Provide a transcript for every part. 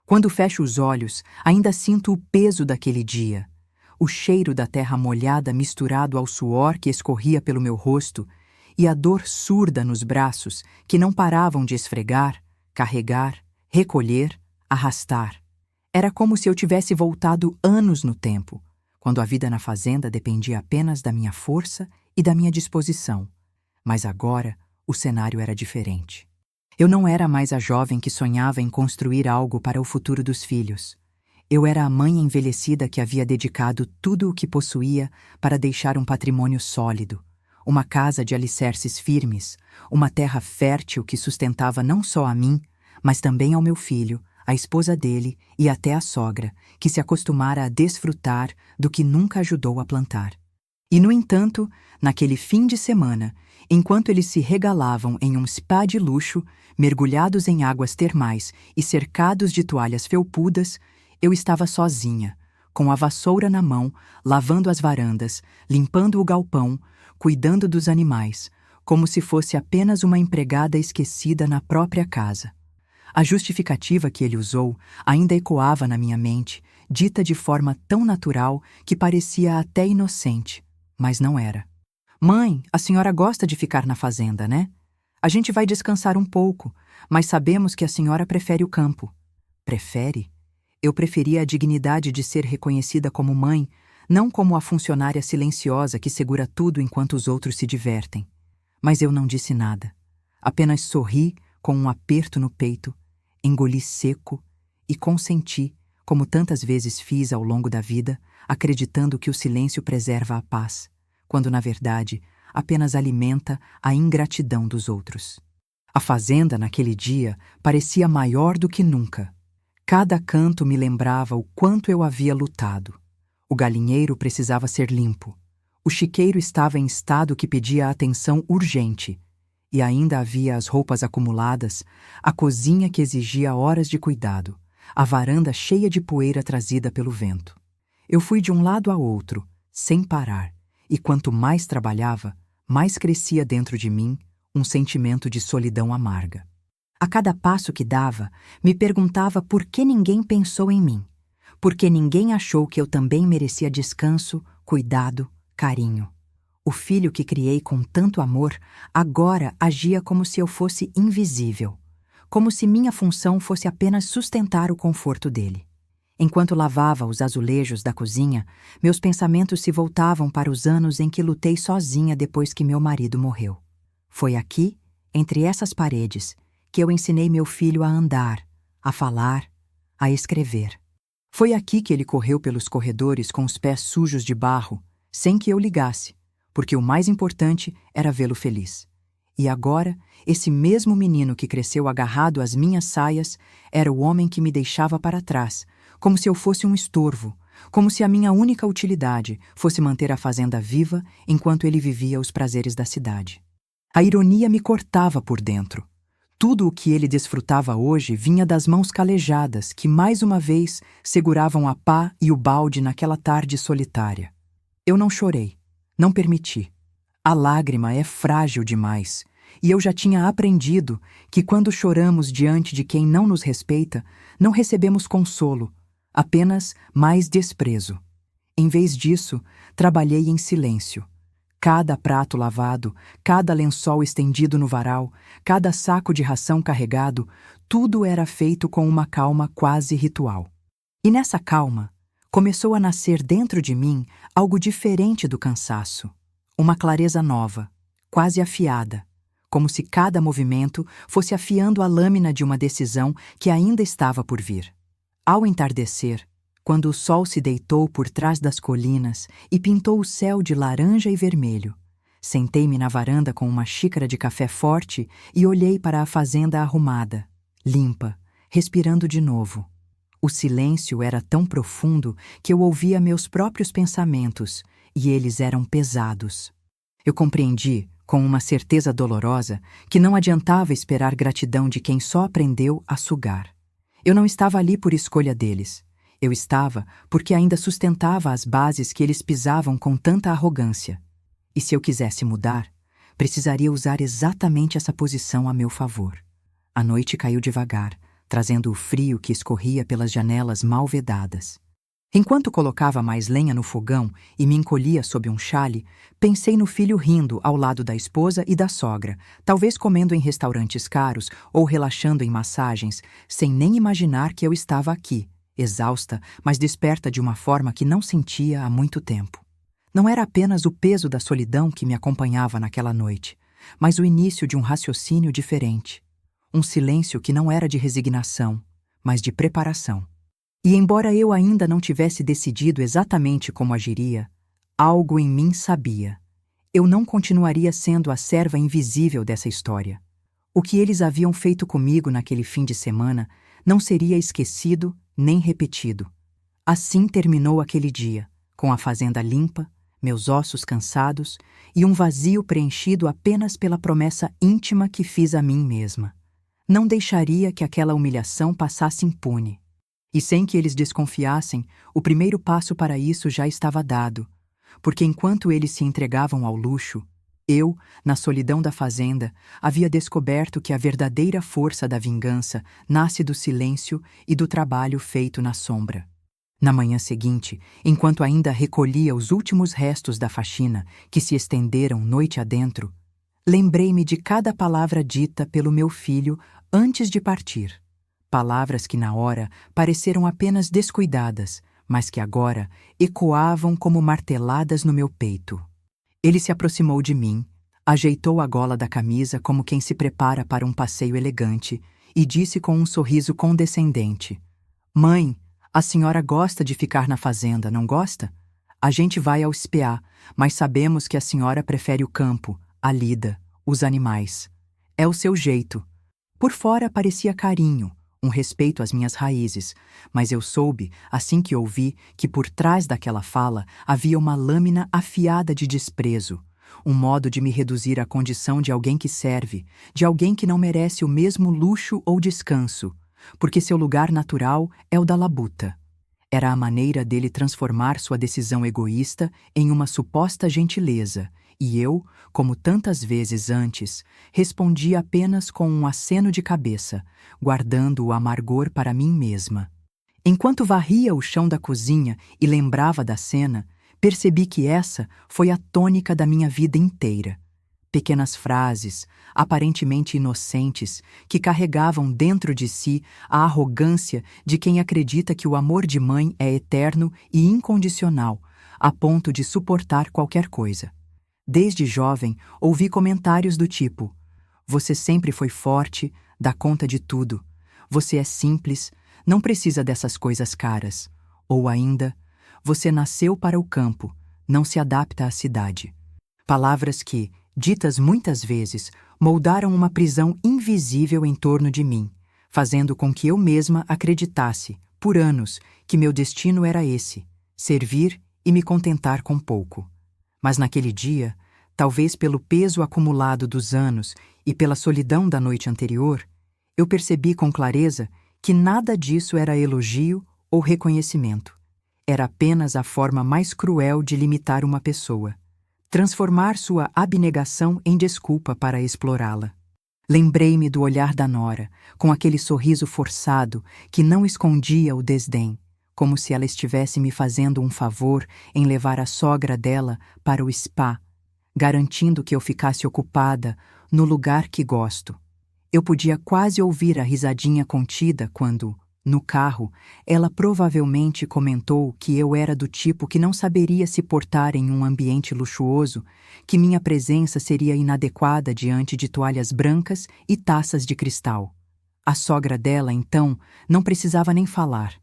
Quando fecho os olhos, ainda sinto o peso daquele dia, o cheiro da terra molhada misturado ao suor que escorria pelo meu rosto e a dor surda nos braços que não paravam de esfregar, carregar, recolher, arrastar. Era como se eu tivesse voltado anos no tempo, quando a vida na fazenda dependia apenas da minha força e da minha disposição. Mas agora o cenário era diferente. Eu não era mais a jovem que sonhava em construir algo para o futuro dos filhos. Eu era a mãe envelhecida que havia dedicado tudo o que possuía para deixar um patrimônio sólido, uma casa de alicerces firmes, uma terra fértil que sustentava não só a mim, mas também ao meu filho, a esposa dele e até a sogra, que se acostumara a desfrutar do que nunca ajudou a plantar. E, no entanto, naquele fim de semana, enquanto eles se regalavam em um spa de luxo, mergulhados em águas termais e cercados de toalhas felpudas, eu estava sozinha, com a vassoura na mão, lavando as varandas, limpando o galpão, cuidando dos animais, como se fosse apenas uma empregada esquecida na própria casa. A justificativa que ele usou ainda ecoava na minha mente, dita de forma tão natural que parecia até inocente, mas não era. Mãe, a senhora gosta de ficar na fazenda, né? A gente vai descansar um pouco, mas sabemos que a senhora prefere o campo. Prefere? Eu preferia a dignidade de ser reconhecida como mãe, não como a funcionária silenciosa que segura tudo enquanto os outros se divertem. Mas eu não disse nada. Apenas sorri com um aperto no peito, engoli seco e consenti, como tantas vezes fiz ao longo da vida, acreditando que o silêncio preserva a paz, quando, na verdade, apenas alimenta a ingratidão dos outros. A fazenda, naquele dia, parecia maior do que nunca. Cada canto me lembrava o quanto eu havia lutado. O galinheiro precisava ser limpo. O chiqueiro estava em estado que pedia atenção urgente. E ainda havia as roupas acumuladas, a cozinha que exigia horas de cuidado, a varanda cheia de poeira trazida pelo vento. Eu fui de um lado a outro, sem parar, e quanto mais trabalhava, mais crescia dentro de mim um sentimento de solidão amarga. A cada passo que dava, me perguntava por que ninguém pensou em mim, por que ninguém achou que eu também merecia descanso, cuidado, carinho. O filho que criei com tanto amor agora agia como se eu fosse invisível, como se minha função fosse apenas sustentar o conforto dele. Enquanto lavava os azulejos da cozinha, meus pensamentos se voltavam para os anos em que lutei sozinha depois que meu marido morreu. Foi aqui, entre essas paredes, que eu ensinei meu filho a andar, a falar, a escrever. Foi aqui que ele correu pelos corredores com os pés sujos de barro, sem que eu ligasse, porque o mais importante era vê-lo feliz. E agora, esse mesmo menino que cresceu agarrado às minhas saias era o homem que me deixava para trás, como se eu fosse um estorvo, como se a minha única utilidade fosse manter a fazenda viva enquanto ele vivia os prazeres da cidade. A ironia me cortava por dentro. Tudo o que ele desfrutava hoje vinha das mãos calejadas que, mais uma vez, seguravam a pá e o balde naquela tarde solitária. Eu não chorei, não permiti. A lágrima é frágil demais, e eu já tinha aprendido que quando choramos diante de quem não nos respeita, não recebemos consolo, apenas mais desprezo. Em vez disso, trabalhei em silêncio. Cada prato lavado, cada lençol estendido no varal, cada saco de ração carregado, tudo era feito com uma calma quase ritual. E nessa calma, começou a nascer dentro de mim algo diferente do cansaço. Uma clareza nova, quase afiada, como se cada movimento fosse afiando a lâmina de uma decisão que ainda estava por vir. Ao entardecer, quando o sol se deitou por trás das colinas e pintou o céu de laranja e vermelho, sentei-me na varanda com uma xícara de café forte e olhei para a fazenda arrumada, limpa, respirando de novo. O silêncio era tão profundo que eu ouvia meus próprios pensamentos, e eles eram pesados. Eu compreendi, com uma certeza dolorosa, que não adiantava esperar gratidão de quem só aprendeu a sugar. Eu não estava ali por escolha deles. Eu estava porque ainda sustentava as bases que eles pisavam com tanta arrogância. E se eu quisesse mudar, precisaria usar exatamente essa posição a meu favor. A noite caiu devagar, trazendo o frio que escorria pelas janelas mal vedadas. Enquanto colocava mais lenha no fogão e me encolhia sob um chale, pensei no filho rindo ao lado da esposa e da sogra, talvez comendo em restaurantes caros ou relaxando em massagens, sem nem imaginar que eu estava aqui, exausta, mas desperta de uma forma que não sentia há muito tempo. Não era apenas o peso da solidão que me acompanhava naquela noite, mas o início de um raciocínio diferente. Um silêncio que não era de resignação, mas de preparação. E embora eu ainda não tivesse decidido exatamente como agiria, algo em mim sabia. Eu não continuaria sendo a serva invisível dessa história. O que eles haviam feito comigo naquele fim de semana não seria esquecido nem repetido. Assim terminou aquele dia, com a fazenda limpa, meus ossos cansados e um vazio preenchido apenas pela promessa íntima que fiz a mim mesma. Não deixaria que aquela humilhação passasse impune. E sem que eles desconfiassem, o primeiro passo para isso já estava dado, porque enquanto eles se entregavam ao luxo, eu, na solidão da fazenda, havia descoberto que a verdadeira força da vingança nasce do silêncio e do trabalho feito na sombra. Na manhã seguinte, enquanto ainda recolhia os últimos restos da faxina que se estenderam noite adentro, lembrei-me de cada palavra dita pelo meu filho antes de partir. Palavras que na hora pareceram apenas descuidadas, mas que agora ecoavam como marteladas no meu peito. Ele se aproximou de mim, ajeitou a gola da camisa como quem se prepara para um passeio elegante e disse com um sorriso condescendente: "Mãe, a senhora gosta de ficar na fazenda, não gosta? A gente vai ao SPA, mas sabemos que a senhora prefere o campo, a lida, os animais. É o seu jeito." Por fora parecia carinho, um respeito às minhas raízes, mas eu soube, assim que ouvi, que por trás daquela fala havia uma lâmina afiada de desprezo, um modo de me reduzir à condição de alguém que serve, de alguém que não merece o mesmo luxo ou descanso, porque seu lugar natural é o da labuta. Era a maneira dele transformar sua decisão egoísta em uma suposta gentileza, e eu, como tantas vezes antes, respondi apenas com um aceno de cabeça, guardando o amargor para mim mesma. Enquanto varria o chão da cozinha e lembrava da cena, percebi que essa foi a tônica da minha vida inteira. Pequenas frases, aparentemente inocentes, que carregavam dentro de si a arrogância de quem acredita que o amor de mãe é eterno e incondicional, a ponto de suportar qualquer coisa. Desde jovem, ouvi comentários do tipo: "Você sempre foi forte, dá conta de tudo. Você é simples, não precisa dessas coisas caras." Ou ainda: "Você nasceu para o campo, não se adapta à cidade." Palavras que, ditas muitas vezes, moldaram uma prisão invisível em torno de mim, fazendo com que eu mesma acreditasse, por anos, que meu destino era esse: servir e me contentar com pouco. Mas naquele dia, talvez pelo peso acumulado dos anos e pela solidão da noite anterior, eu percebi com clareza que nada disso era elogio ou reconhecimento. Era apenas a forma mais cruel de limitar uma pessoa, transformar sua abnegação em desculpa para explorá-la. Lembrei-me do olhar da nora, com aquele sorriso forçado que não escondia o desdém, como se ela estivesse me fazendo um favor em levar a sogra dela para o spa, garantindo que eu ficasse ocupada no lugar que gosto. Eu podia quase ouvir a risadinha contida quando, no carro, ela provavelmente comentou que eu era do tipo que não saberia se portar em um ambiente luxuoso, que minha presença seria inadequada diante de toalhas brancas e taças de cristal. A sogra dela, então, não precisava nem falar.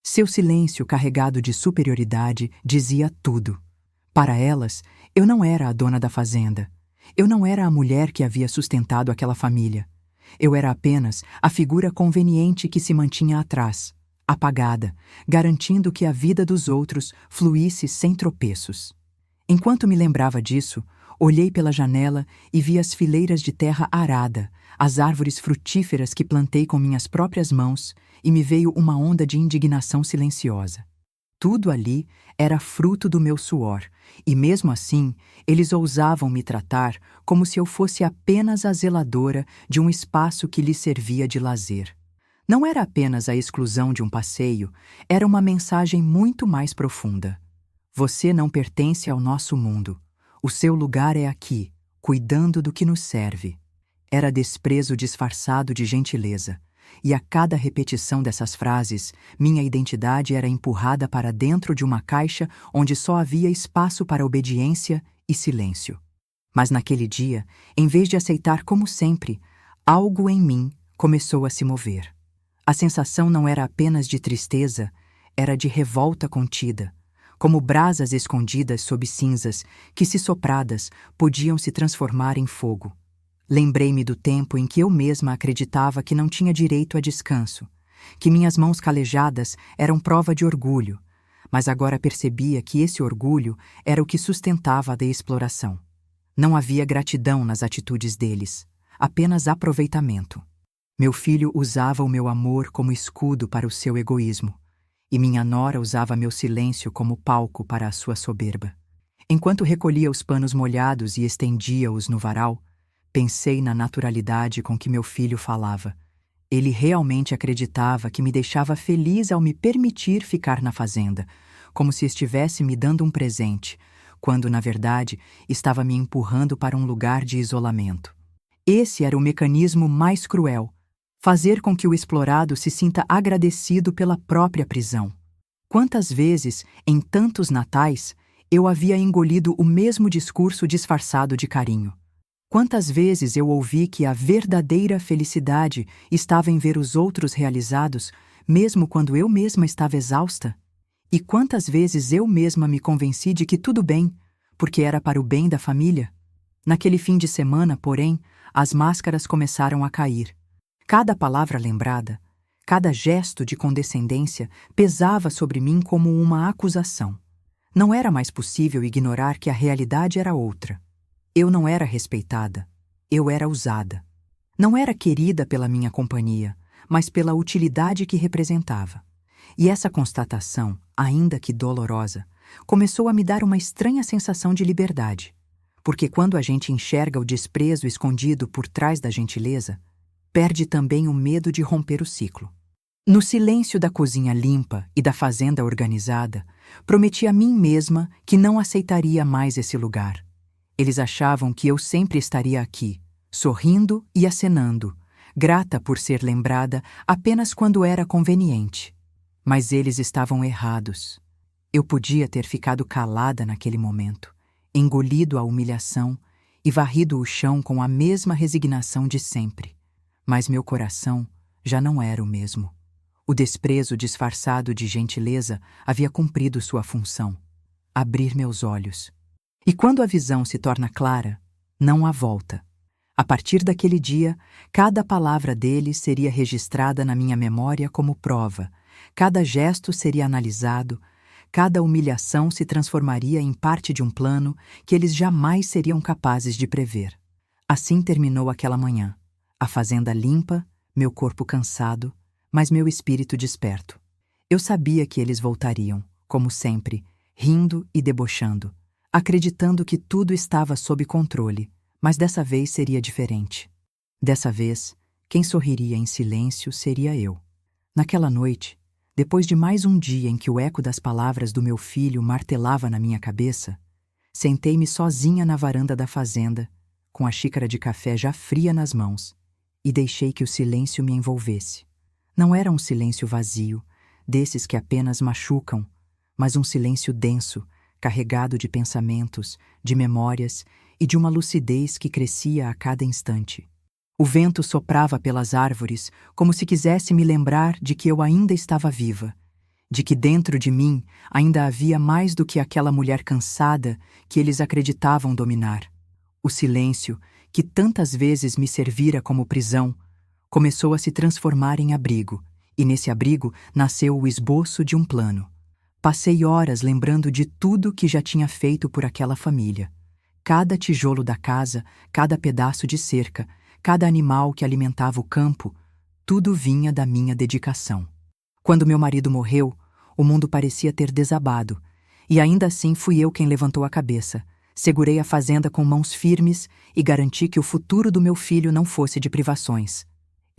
Seu silêncio carregado de superioridade dizia tudo. Para elas, eu não era a dona da fazenda. Eu não era a mulher que havia sustentado aquela família. Eu era apenas a figura conveniente que se mantinha atrás, apagada, garantindo que a vida dos outros fluísse sem tropeços. Enquanto me lembrava disso, olhei pela janela e vi as fileiras de terra arada, as árvores frutíferas que plantei com minhas próprias mãos, e me veio uma onda de indignação silenciosa. Tudo ali era fruto do meu suor, e mesmo assim, eles ousavam me tratar como se eu fosse apenas a zeladora de um espaço que lhes servia de lazer. Não era apenas a exclusão de um passeio, era uma mensagem muito mais profunda. Você não pertence ao nosso mundo. O seu lugar é aqui, cuidando do que nos serve. Era desprezo disfarçado de gentileza, e a cada repetição dessas frases, minha identidade era empurrada para dentro de uma caixa onde só havia espaço para obediência e silêncio. Mas naquele dia, em vez de aceitar como sempre, algo em mim começou a se mover. A sensação não era apenas de tristeza, era de revolta contida, como brasas escondidas sob cinzas que, se sopradas, podiam se transformar em fogo. Lembrei-me do tempo em que eu mesma acreditava que não tinha direito a descanso, que minhas mãos calejadas eram prova de orgulho, mas agora percebia que esse orgulho era o que sustentava a exploração. Não havia gratidão nas atitudes deles, apenas aproveitamento. Meu filho usava o meu amor como escudo para o seu egoísmo, e minha nora usava meu silêncio como palco para a sua soberba. Enquanto recolhia os panos molhados e estendia-os no varal, pensei na naturalidade com que meu filho falava. Ele realmente acreditava que me deixava feliz ao me permitir ficar na fazenda, como se estivesse me dando um presente, quando, na verdade, estava me empurrando para um lugar de isolamento. Esse era o mecanismo mais cruel: fazer com que o explorado se sinta agradecido pela própria prisão. Quantas vezes, em tantos natais, eu havia engolido o mesmo discurso disfarçado de carinho? Quantas vezes eu ouvi que a verdadeira felicidade estava em ver os outros realizados, mesmo quando eu mesma estava exausta? E quantas vezes eu mesma me convenci de que tudo bem, porque era para o bem da família? Naquele fim de semana, porém, as máscaras começaram a cair. Cada palavra lembrada, cada gesto de condescendência pesava sobre mim como uma acusação. Não era mais possível ignorar que a realidade era outra. Eu não era respeitada, eu era usada. Não era querida pela minha companhia, mas pela utilidade que representava. E essa constatação, ainda que dolorosa, começou a me dar uma estranha sensação de liberdade. Porque quando a gente enxerga o desprezo escondido por trás da gentileza, perde também o medo de romper o ciclo. No silêncio da cozinha limpa e da fazenda organizada, prometi a mim mesma que não aceitaria mais esse lugar. Eles achavam que eu sempre estaria aqui, sorrindo e acenando, grata por ser lembrada apenas quando era conveniente. Mas eles estavam errados. Eu podia ter ficado calada naquele momento, engolido a humilhação e varrido o chão com a mesma resignação de sempre. Mas meu coração já não era o mesmo. O desprezo disfarçado de gentileza havia cumprido sua função: abrir meus olhos. E quando a visão se torna clara, não há volta. A partir daquele dia, cada palavra dele seria registrada na minha memória como prova, cada gesto seria analisado, cada humilhação se transformaria em parte de um plano que eles jamais seriam capazes de prever. Assim terminou aquela manhã. A fazenda limpa, meu corpo cansado, mas meu espírito desperto. Eu sabia que eles voltariam, como sempre, rindo e debochando, acreditando que tudo estava sob controle, mas dessa vez seria diferente. Dessa vez, quem sorriria em silêncio seria eu. Naquela noite, depois de mais um dia em que o eco das palavras do meu filho martelava na minha cabeça, sentei-me sozinha na varanda da fazenda, com a xícara de café já fria nas mãos, e deixei que o silêncio me envolvesse. Não era um silêncio vazio, desses que apenas machucam, mas um silêncio denso, carregado de pensamentos, de memórias e de uma lucidez que crescia a cada instante. O vento soprava pelas árvores como se quisesse me lembrar de que eu ainda estava viva, de que dentro de mim ainda havia mais do que aquela mulher cansada que eles acreditavam dominar. O silêncio, que tantas vezes me servira como prisão, começou a se transformar em abrigo, e nesse abrigo nasceu o esboço de um plano. Passei horas lembrando de tudo que já tinha feito por aquela família. Cada tijolo da casa, cada pedaço de cerca, cada animal que alimentava o campo, tudo vinha da minha dedicação. Quando meu marido morreu, o mundo parecia ter desabado, e ainda assim fui eu quem levantou a cabeça. Segurei a fazenda com mãos firmes e garanti que o futuro do meu filho não fosse de privações.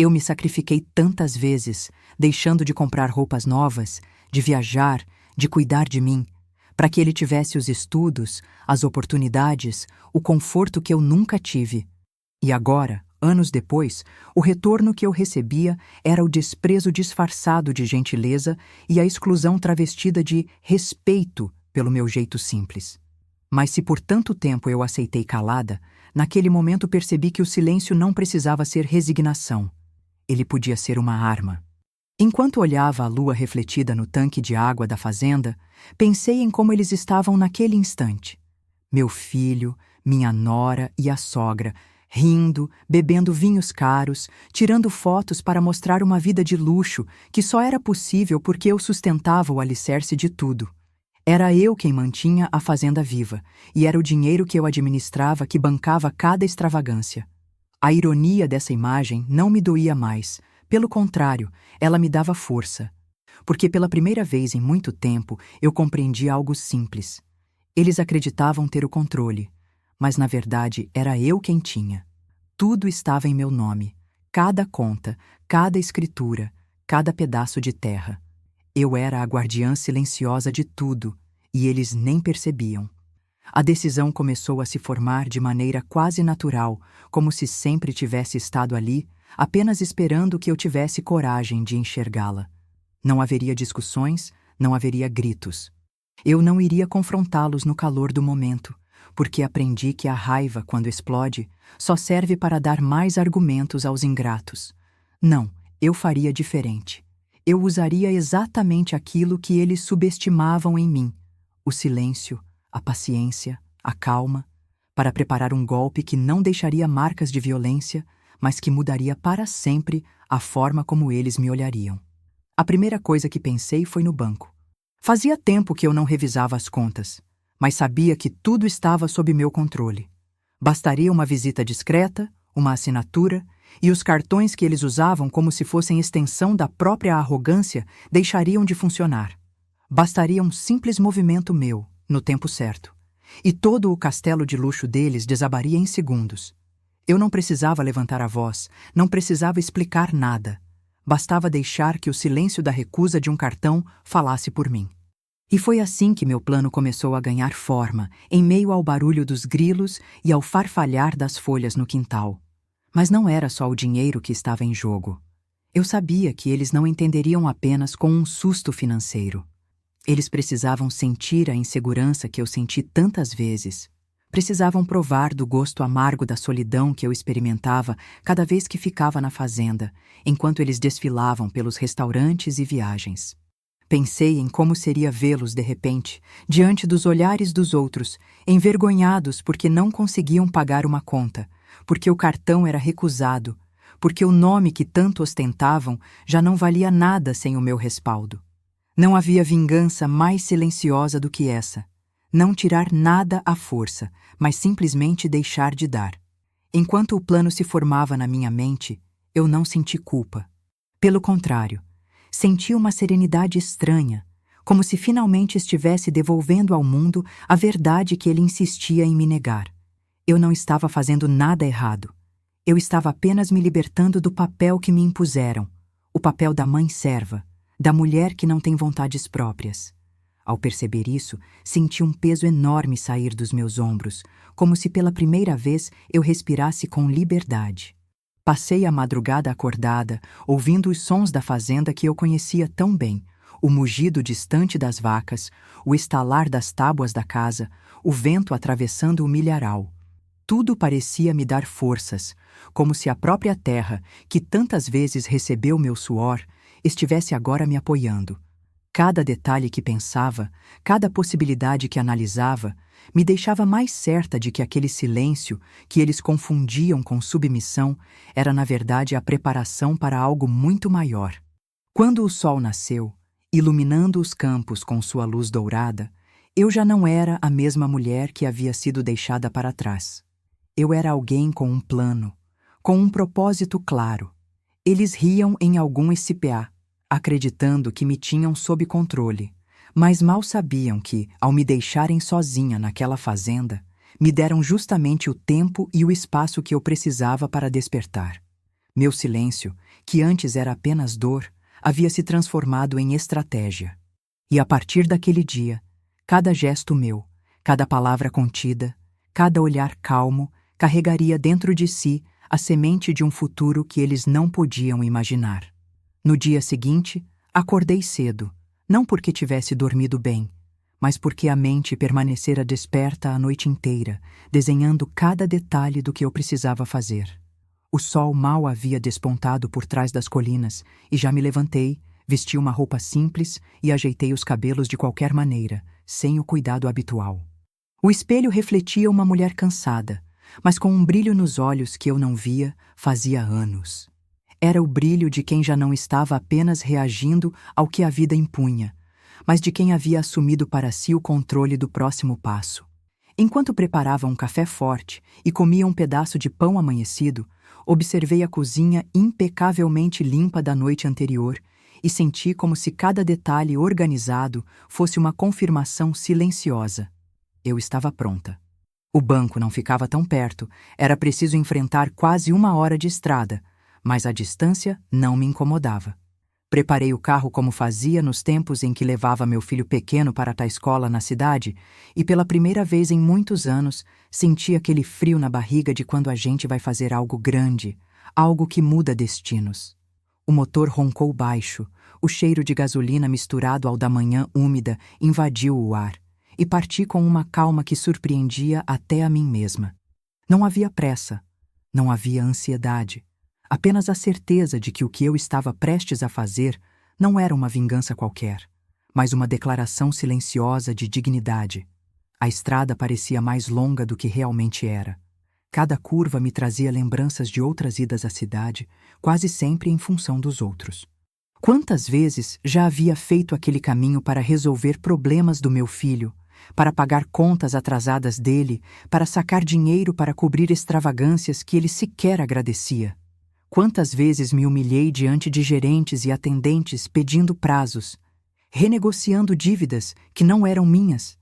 Eu me sacrifiquei tantas vezes, deixando de comprar roupas novas, de viajar, de cuidar de mim, para que ele tivesse os estudos, as oportunidades, o conforto que eu nunca tive. E agora, anos depois, o retorno que eu recebia era o desprezo disfarçado de gentileza e a exclusão travestida de respeito pelo meu jeito simples. Mas se por tanto tempo eu aceitei calada, naquele momento percebi que o silêncio não precisava ser resignação. Ele podia ser uma arma. Enquanto olhava a lua refletida no tanque de água da fazenda, pensei em como eles estavam naquele instante. Meu filho, minha nora e a sogra, rindo, bebendo vinhos caros, tirando fotos para mostrar uma vida de luxo que só era possível porque eu sustentava o alicerce de tudo. Era eu quem mantinha a fazenda viva, e era o dinheiro que eu administrava que bancava cada extravagância. A ironia dessa imagem não me doía mais. Pelo contrário, ela me dava força. Porque pela primeira vez em muito tempo eu compreendi algo simples. Eles acreditavam ter o controle, mas na verdade era eu quem tinha. Tudo estava em meu nome. Cada conta, cada escritura, cada pedaço de terra. Eu era a guardiã silenciosa de tudo, e eles nem percebiam. A decisão começou a se formar de maneira quase natural, como se sempre tivesse estado ali, apenas esperando que eu tivesse coragem de enxergá-la. Não haveria discussões, não haveria gritos. Eu não iria confrontá-los no calor do momento, porque aprendi que a raiva, quando explode, só serve para dar mais argumentos aos ingratos. Não, eu faria diferente. Eu usaria exatamente aquilo que eles subestimavam em mim: o silêncio, a paciência, a calma, para preparar um golpe que não deixaria marcas de violência, mas que mudaria para sempre a forma como eles me olhariam. A primeira coisa que pensei foi no banco. Fazia tempo que eu não revisava as contas, mas sabia que tudo estava sob meu controle. Bastaria uma visita discreta, uma assinatura, e os cartões que eles usavam como se fossem extensão da própria arrogância deixariam de funcionar. Bastaria um simples movimento meu, no tempo certo, e todo o castelo de luxo deles desabaria em segundos. Eu não precisava levantar a voz, não precisava explicar nada. Bastava deixar que o silêncio da recusa de um cartão falasse por mim. E foi assim que meu plano começou a ganhar forma, em meio ao barulho dos grilos e ao farfalhar das folhas no quintal. Mas não era só o dinheiro que estava em jogo. Eu sabia que eles não entenderiam apenas com um susto financeiro. Eles precisavam sentir a insegurança que eu senti tantas vezes. Precisavam provar do gosto amargo da solidão que eu experimentava cada vez que ficava na fazenda, enquanto eles desfilavam pelos restaurantes e viagens. Pensei em como seria vê-los de repente, diante dos olhares dos outros, envergonhados porque não conseguiam pagar uma conta, porque o cartão era recusado, porque o nome que tanto ostentavam já não valia nada sem o meu respaldo. Não havia vingança mais silenciosa do que essa. Não tirar nada à força, mas simplesmente deixar de dar. Enquanto o plano se formava na minha mente, eu não senti culpa. Pelo contrário, senti uma serenidade estranha, como se finalmente estivesse devolvendo ao mundo a verdade que ele insistia em me negar. Eu não estava fazendo nada errado. Eu estava apenas me libertando do papel que me impuseram, o papel da mãe serva, da mulher que não tem vontades próprias. Ao perceber isso, senti um peso enorme sair dos meus ombros, como se pela primeira vez eu respirasse com liberdade. Passei a madrugada acordada, ouvindo os sons da fazenda que eu conhecia tão bem, o mugido distante das vacas, o estalar das tábuas da casa, o vento atravessando o milharal. Tudo parecia me dar forças, como se a própria terra, que tantas vezes recebeu meu suor, estivesse agora me apoiando. Cada detalhe que pensava, cada possibilidade que analisava, me deixava mais certa de que aquele silêncio, que eles confundiam com submissão, era na verdade a preparação para algo muito maior. Quando o sol nasceu, iluminando os campos com sua luz dourada, eu já não era a mesma mulher que havia sido deixada para trás. Eu era alguém com um plano, com um propósito claro. Eles riam em algum SPA, acreditando que me tinham sob controle, mas mal sabiam que, ao me deixarem sozinha naquela fazenda, me deram justamente o tempo e o espaço que eu precisava para despertar. Meu silêncio, que antes era apenas dor, havia se transformado em estratégia. E a partir daquele dia, cada gesto meu, cada palavra contida, cada olhar calmo, carregaria dentro de si a semente de um futuro que eles não podiam imaginar. No dia seguinte, acordei cedo, não porque tivesse dormido bem, mas porque a mente permanecera desperta a noite inteira, desenhando cada detalhe do que eu precisava fazer. O sol mal havia despontado por trás das colinas e já me levantei, vesti uma roupa simples e ajeitei os cabelos de qualquer maneira, sem o cuidado habitual. O espelho refletia uma mulher cansada, mas com um brilho nos olhos que eu não via fazia anos. Era o brilho de quem já não estava apenas reagindo ao que a vida impunha, mas de quem havia assumido para si o controle do próximo passo. Enquanto preparava um café forte e comia um pedaço de pão amanhecido, observei a cozinha impecavelmente limpa da noite anterior e senti como se cada detalhe organizado fosse uma confirmação silenciosa. Eu estava pronta. O banco não ficava tão perto, era preciso enfrentar quase 1 hora de estrada, mas a distância não me incomodava. Preparei o carro como fazia nos tempos em que levava meu filho pequeno para a escola na cidade e pela primeira vez em muitos anos senti aquele frio na barriga de quando a gente vai fazer algo grande, algo que muda destinos. O motor roncou baixo, o cheiro de gasolina misturado ao da manhã úmida invadiu o ar e parti com uma calma que surpreendia até a mim mesma. Não havia pressa, não havia ansiedade. Apenas a certeza de que o que eu estava prestes a fazer não era uma vingança qualquer, mas uma declaração silenciosa de dignidade. A estrada parecia mais longa do que realmente era. Cada curva me trazia lembranças de outras idas à cidade, quase sempre em função dos outros. Quantas vezes já havia feito aquele caminho para resolver problemas do meu filho, para pagar contas atrasadas dele, para sacar dinheiro para cobrir extravagâncias que ele sequer agradecia. Quantas vezes me humilhei diante de gerentes e atendentes pedindo prazos, renegociando dívidas que não eram minhas,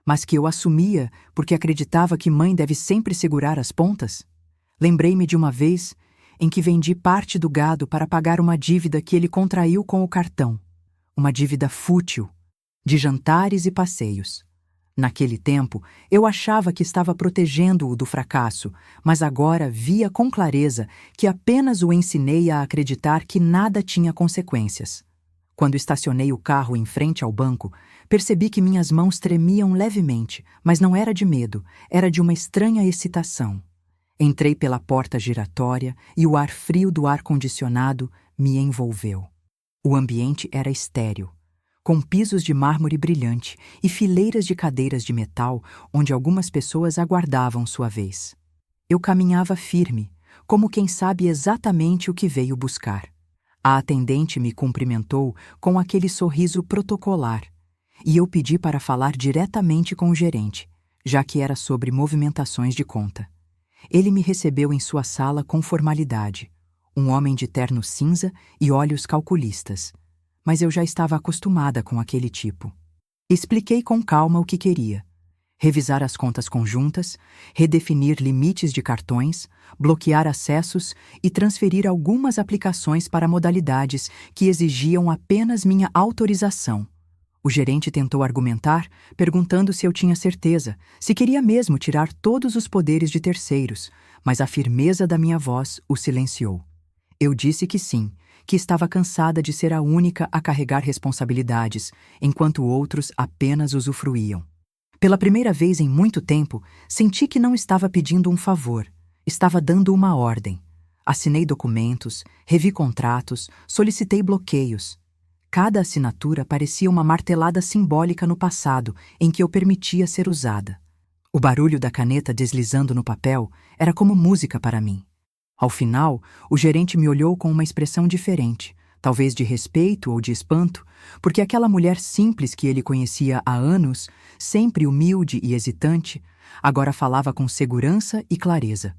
mas que eu assumia porque acreditava que mãe deve sempre segurar as pontas? Lembrei-me de uma vez em que vendi parte do gado para pagar uma dívida que ele contraiu com o cartão, uma dívida fútil, de jantares e passeios. Naquele tempo, eu achava que estava protegendo-o do fracasso, mas agora via com clareza que apenas o ensinei a acreditar que nada tinha consequências. Quando estacionei o carro em frente ao banco, percebi que minhas mãos tremiam levemente, mas não era de medo, era de uma estranha excitação. Entrei pela porta giratória e o ar frio do ar-condicionado me envolveu. O ambiente era estéril, com pisos de mármore brilhante e fileiras de cadeiras de metal onde algumas pessoas aguardavam sua vez. Eu caminhava firme, como quem sabe exatamente o que veio buscar. A atendente me cumprimentou com aquele sorriso protocolar, e eu pedi para falar diretamente com o gerente, já que era sobre movimentações de conta. Ele me recebeu em sua sala com formalidade, um homem de terno cinza e olhos calculistas. Mas eu já estava acostumada com aquele tipo. Expliquei com calma o que queria. Revisar as contas conjuntas, redefinir limites de cartões, bloquear acessos e transferir algumas aplicações para modalidades que exigiam apenas minha autorização. O gerente tentou argumentar, perguntando se eu tinha certeza, se queria mesmo tirar todos os poderes de terceiros, mas a firmeza da minha voz o silenciou. Eu disse que sim, que estava cansada de ser a única a carregar responsabilidades, enquanto outros apenas usufruíam. Pela primeira vez em muito tempo, senti que não estava pedindo um favor, estava dando uma ordem. Assinei documentos, revi contratos, solicitei bloqueios. Cada assinatura parecia uma martelada simbólica no passado em que eu permitia ser usada. O barulho da caneta deslizando no papel era como música para mim. Ao final, o gerente me olhou com uma expressão diferente, talvez de respeito ou de espanto, porque aquela mulher simples que ele conhecia há anos, sempre humilde e hesitante, agora falava com segurança e clareza.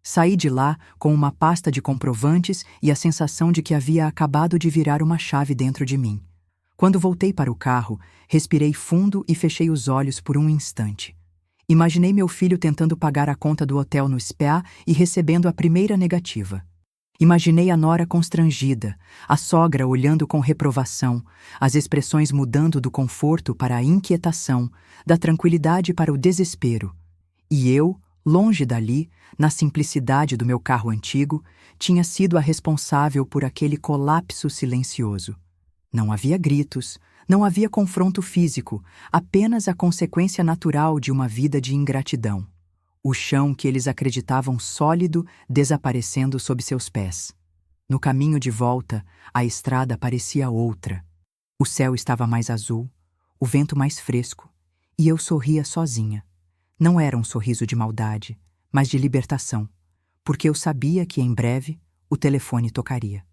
Saí de lá com uma pasta de comprovantes e a sensação de que havia acabado de virar uma chave dentro de mim. Quando voltei para o carro, respirei fundo e fechei os olhos por um instante. Imaginei meu filho tentando pagar a conta do hotel no SPA e recebendo a primeira negativa. Imaginei a nora constrangida, a sogra olhando com reprovação, as expressões mudando do conforto para a inquietação, da tranquilidade para o desespero. E eu, longe dali, na simplicidade do meu carro antigo, tinha sido a responsável por aquele colapso silencioso. Não havia gritos, não havia confronto físico, apenas a consequência natural de uma vida de ingratidão. O chão que eles acreditavam sólido desaparecendo sob seus pés. No caminho de volta, a estrada parecia outra. O céu estava mais azul, o vento mais fresco, e eu sorria sozinha. Não era um sorriso de maldade, mas de libertação, porque eu sabia que em breve o telefone tocaria.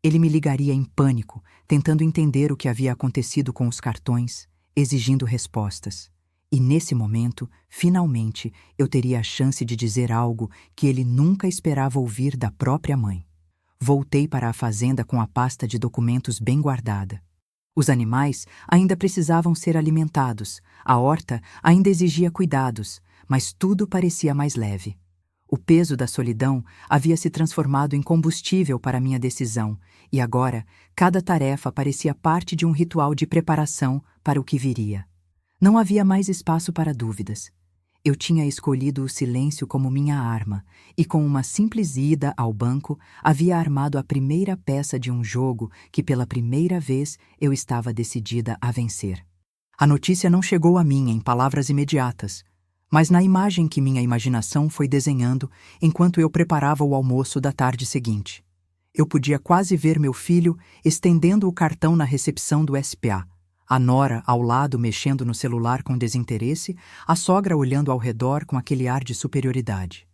Ele me ligaria em pânico, tentando entender o que havia acontecido com os cartões, exigindo respostas. E nesse momento, finalmente, eu teria a chance de dizer algo que ele nunca esperava ouvir da própria mãe. Voltei para a fazenda com a pasta de documentos bem guardada. Os animais ainda precisavam ser alimentados, a horta ainda exigia cuidados, mas tudo parecia mais leve. O peso da solidão havia se transformado em combustível para minha decisão, e agora cada tarefa parecia parte de um ritual de preparação para o que viria. Não havia mais espaço para dúvidas. Eu tinha escolhido o silêncio como minha arma, e com uma simples ida ao banco, havia armado a primeira peça de um jogo que pela primeira vez eu estava decidida a vencer. A notícia não chegou a mim em palavras imediatas, mas na imagem que minha imaginação foi desenhando enquanto eu preparava o almoço da tarde seguinte. Eu podia quase ver meu filho estendendo o cartão na recepção do SPA, a nora ao lado mexendo no celular com desinteresse, a sogra olhando ao redor com aquele ar de superioridade.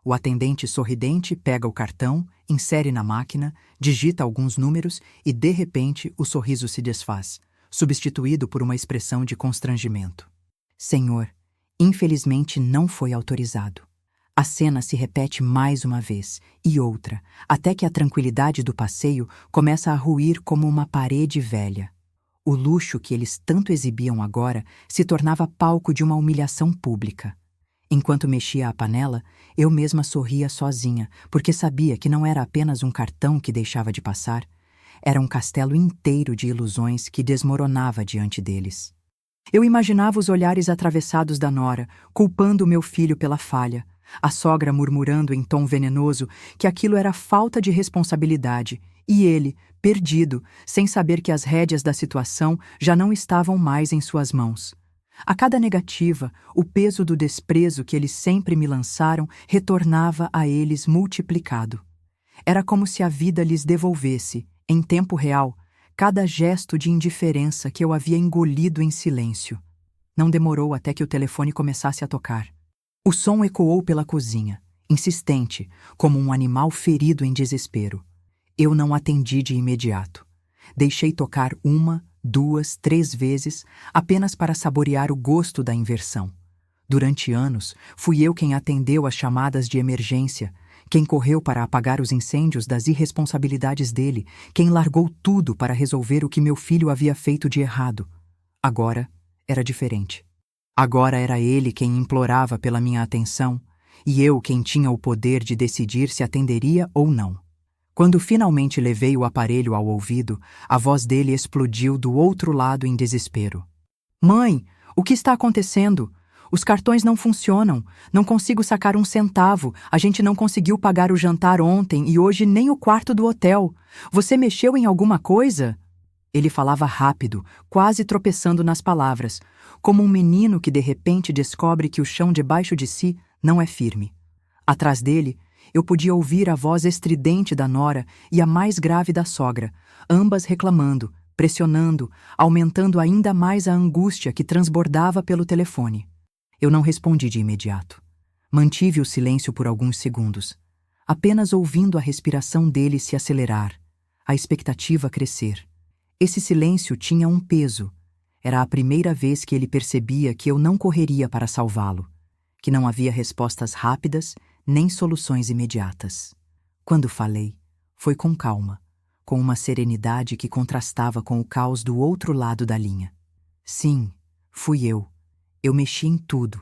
O atendente sorridente pega o cartão, insere na máquina, digita alguns números e, de repente, o sorriso se desfaz, substituído por uma expressão de constrangimento. Senhor, infelizmente não foi autorizado. A cena se repete mais uma vez, e outra, até que a tranquilidade do passeio começa a ruir como uma parede velha. O luxo que eles tanto exibiam agora se tornava palco de uma humilhação pública. Enquanto mexia a panela, eu mesma sorria sozinha, porque sabia que não era apenas um cartão que deixava de passar, era um castelo inteiro de ilusões que desmoronava diante deles. Eu imaginava os olhares atravessados da nora, culpando o meu filho pela falha, a sogra murmurando em tom venenoso que aquilo era falta de responsabilidade, e ele, perdido, sem saber que as rédeas da situação já não estavam mais em suas mãos. A cada negativa, o peso do desprezo que eles sempre me lançaram retornava a eles multiplicado. Era como se a vida lhes devolvesse, em tempo real, cada gesto de indiferença que eu havia engolido em silêncio. Não demorou até que o telefone começasse a tocar. O som ecoou pela cozinha, insistente, como um animal ferido em desespero. Eu não atendi de imediato. Deixei tocar 1, 2, 3 vezes, apenas para saborear o gosto da inversão. Durante anos, fui eu quem atendeu às chamadas de emergência, quem correu para apagar os incêndios das irresponsabilidades dele, quem largou tudo para resolver o que meu filho havia feito de errado. Agora era diferente. Agora era ele quem implorava pela minha atenção, e eu quem tinha o poder de decidir se atenderia ou não. Quando finalmente levei o aparelho ao ouvido, a voz dele explodiu do outro lado em desespero. Mãe, o que está acontecendo? Os cartões não funcionam, não consigo sacar 1 centavo, a gente não conseguiu pagar o jantar ontem e hoje nem o quarto do hotel. Você mexeu em alguma coisa? Ele falava rápido, quase tropeçando nas palavras, como um menino que de repente descobre que o chão debaixo de si não é firme. Atrás dele, eu podia ouvir a voz estridente da nora e a mais grave da sogra, ambas reclamando, pressionando, aumentando ainda mais a angústia que transbordava pelo telefone. Eu não respondi de imediato. Mantive o silêncio por alguns segundos, apenas ouvindo a respiração dele se acelerar, a expectativa crescer. Esse silêncio tinha um peso. Era a primeira vez que ele percebia que eu não correria para salvá-lo, que não havia respostas rápidas nem soluções imediatas. Quando falei, foi com calma, com uma serenidade que contrastava com o caos do outro lado da linha. Sim, fui eu. Eu mexi em tudo.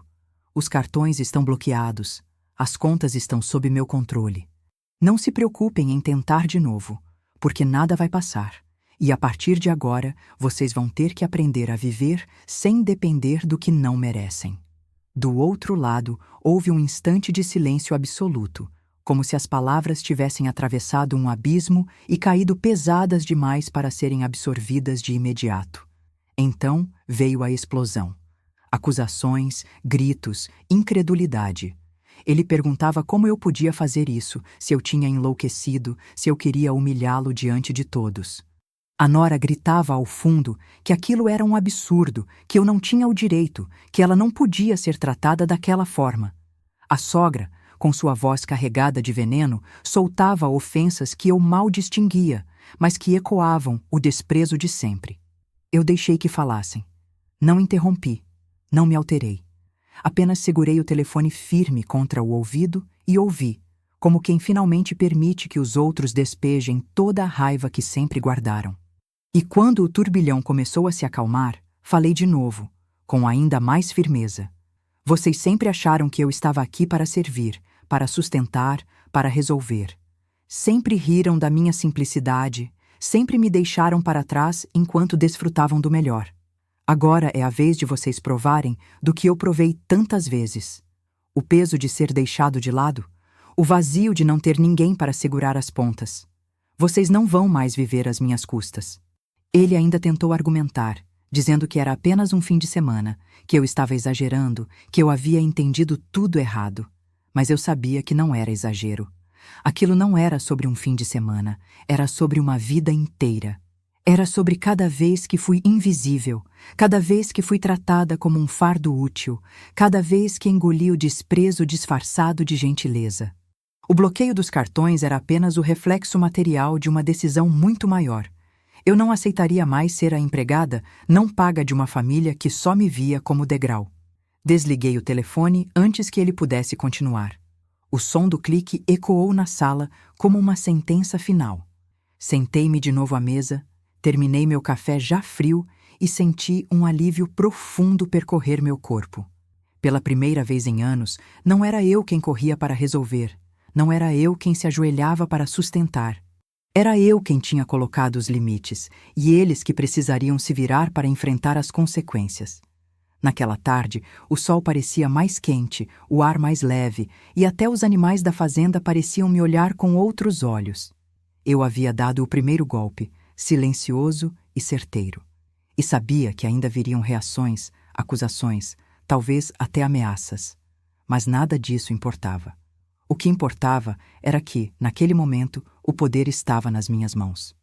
Os cartões estão bloqueados. As contas estão sob meu controle. Não se preocupem em tentar de novo, porque nada vai passar. E a partir de agora, vocês vão ter que aprender a viver sem depender do que não merecem. Do outro lado, houve um instante de silêncio absoluto, como se as palavras tivessem atravessado um abismo e caído pesadas demais para serem absorvidas de imediato. Então veio a explosão. Acusações, gritos, incredulidade. Ele perguntava como eu podia fazer isso, se eu tinha enlouquecido, se eu queria humilhá-lo diante de todos. A nora gritava ao fundo que aquilo era um absurdo, que eu não tinha o direito, que ela não podia ser tratada daquela forma. A sogra, com sua voz carregada de veneno, soltava ofensas que eu mal distinguia, mas que ecoavam o desprezo de sempre. Eu deixei que falassem. Não interrompi, não me alterei. Apenas segurei o telefone firme contra o ouvido e ouvi, como quem finalmente permite que os outros despejem toda a raiva que sempre guardaram. E quando o turbilhão começou a se acalmar, falei de novo, com ainda mais firmeza. Vocês sempre acharam que eu estava aqui para servir, para sustentar, para resolver. Sempre riram da minha simplicidade, sempre me deixaram para trás enquanto desfrutavam do melhor. Agora é a vez de vocês provarem do que eu provei tantas vezes. O peso de ser deixado de lado, o vazio de não ter ninguém para segurar as pontas. Vocês não vão mais viver às minhas custas. Ele ainda tentou argumentar, dizendo que era apenas um fim de semana, que eu estava exagerando, que eu havia entendido tudo errado. Mas eu sabia que não era exagero. Aquilo não era sobre um fim de semana, era sobre uma vida inteira. Era sobre cada vez que fui invisível, cada vez que fui tratada como um fardo útil, cada vez que engoli o desprezo disfarçado de gentileza. O bloqueio dos cartões era apenas o reflexo material de uma decisão muito maior. Eu não aceitaria mais ser a empregada não paga de uma família que só me via como degrau. Desliguei o telefone antes que ele pudesse continuar. O som do clique ecoou na sala como uma sentença final. Sentei-me de novo à mesa, terminei meu café já frio e senti um alívio profundo percorrer meu corpo. Pela primeira vez em anos, não era eu quem corria para resolver, não era eu quem se ajoelhava para sustentar. Era eu quem tinha colocado os limites, e eles que precisariam se virar para enfrentar as consequências. Naquela tarde, o sol parecia mais quente, o ar mais leve, e até os animais da fazenda pareciam me olhar com outros olhos. Eu havia dado o primeiro golpe, silencioso e certeiro. E sabia que ainda viriam reações, acusações, talvez até ameaças. Mas nada disso importava. O que importava era que, naquele momento, o poder estava nas minhas mãos.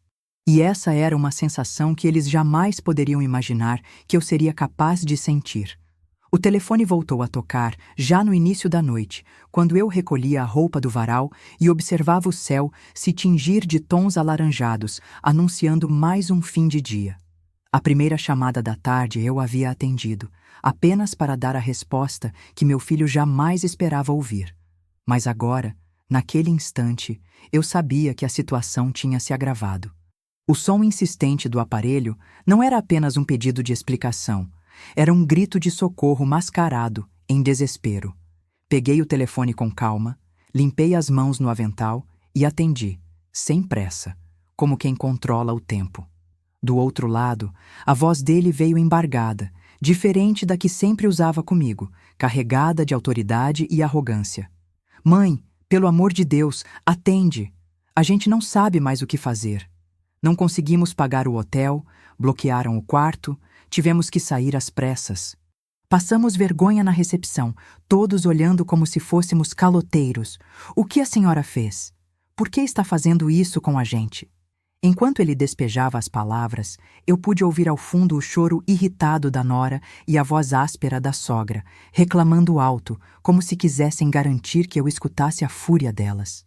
E essa era uma sensação que eles jamais poderiam imaginar que eu seria capaz de sentir. O telefone voltou a tocar já no início da noite, quando eu recolhia a roupa do varal e observava o céu se tingir de tons alaranjados, anunciando mais um fim de dia. A primeira chamada da tarde eu havia atendido, apenas para dar a resposta que meu filho jamais esperava ouvir. Mas agora, naquele instante, eu sabia que a situação tinha se agravado. O som insistente do aparelho não era apenas um pedido de explicação, era um grito de socorro mascarado, em desespero. Peguei o telefone com calma, limpei as mãos no avental e atendi, sem pressa, como quem controla o tempo. Do outro lado, a voz dele veio embargada, diferente da que sempre usava comigo, carregada de autoridade e arrogância. Mãe, pelo amor de Deus, atende! A gente não sabe mais o que fazer. Não conseguimos pagar o hotel, bloquearam o quarto, tivemos que sair às pressas. Passamos vergonha na recepção, todos olhando como se fôssemos caloteiros. O que a senhora fez? Por que está fazendo isso com a gente? Enquanto ele despejava as palavras, eu pude ouvir ao fundo o choro irritado da nora e a voz áspera da sogra, reclamando alto, como se quisessem garantir que eu escutasse a fúria delas.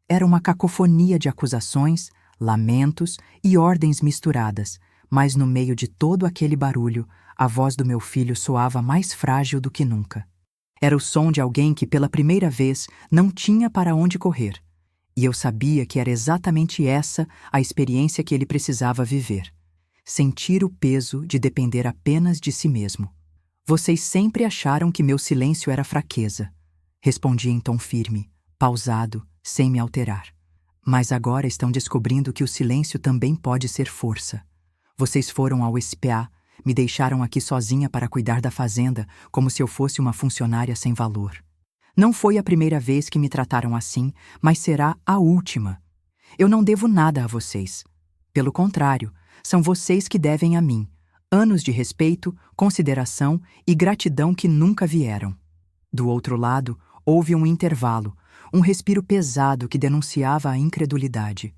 Era uma cacofonia de acusações, lamentos e ordens misturadas, mas no meio de todo aquele barulho, a voz do meu filho soava mais frágil do que nunca. Era o som de alguém que pela primeira vez não tinha para onde correr. E eu sabia que era exatamente essa a experiência que ele precisava viver. Sentir o peso de depender apenas de si mesmo. Vocês sempre acharam que meu silêncio era fraqueza. Respondi em tom firme, pausado, sem me alterar. Mas agora estão descobrindo que o silêncio também pode ser força. Vocês foram ao SPA, me deixaram aqui sozinha para cuidar da fazenda, como se eu fosse uma funcionária sem valor. Não foi a primeira vez que me trataram assim, mas será a última. Eu não devo nada a vocês. Pelo contrário, são vocês que devem a mim. Anos de respeito, consideração e gratidão que nunca vieram. Do outro lado, houve um intervalo, um respiro pesado que denunciava a incredulidade.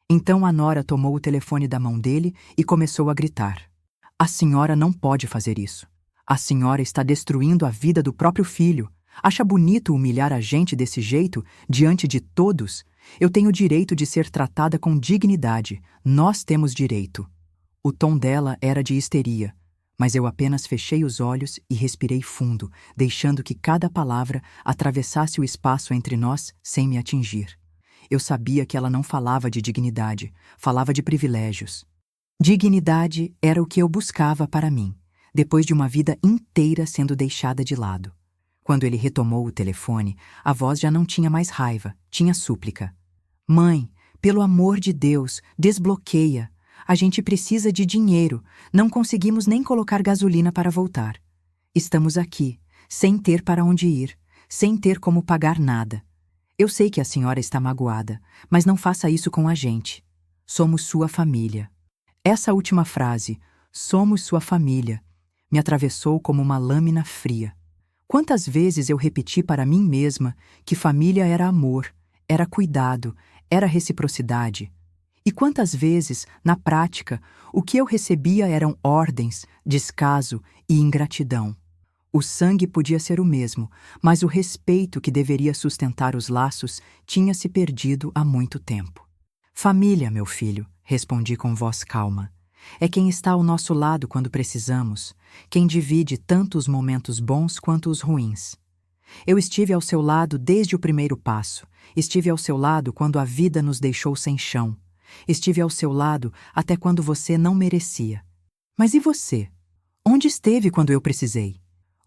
Então a nora tomou o telefone da mão dele e começou a gritar. A senhora não pode fazer isso. A senhora está destruindo a vida do próprio filho. Acha bonito humilhar a gente desse jeito, diante de todos? Eu tenho direito de ser tratada com dignidade. Nós temos direito. O tom dela era de histeria, mas eu apenas fechei os olhos e respirei fundo, deixando que cada palavra atravessasse o espaço entre nós sem me atingir. Eu sabia que ela não falava de dignidade, falava de privilégios. Dignidade era o que eu buscava para mim, depois de uma vida inteira sendo deixada de lado. Quando ele retomou o telefone, a voz já não tinha mais raiva, tinha súplica. Mãe, pelo amor de Deus, desbloqueia. A gente precisa de dinheiro, não conseguimos nem colocar gasolina para voltar. Estamos aqui, sem ter para onde ir, sem ter como pagar nada. Eu sei que a senhora está magoada, mas não faça isso com a gente. Somos sua família. Essa última frase, somos sua família, me atravessou como uma lâmina fria. Quantas vezes eu repeti para mim mesma que família era amor, era cuidado, era reciprocidade. E quantas vezes, na prática, o que eu recebia eram ordens, descaso e ingratidão. O sangue podia ser o mesmo, mas o respeito que deveria sustentar os laços tinha se perdido há muito tempo. Família, meu filho, respondi com voz calma. É quem está ao nosso lado quando precisamos, quem divide tanto os momentos bons quanto os ruins. Eu estive ao seu lado desde o primeiro passo, estive ao seu lado quando a vida nos deixou sem chão, estive ao seu lado até quando você não merecia. Mas e você? Onde esteve quando eu precisei?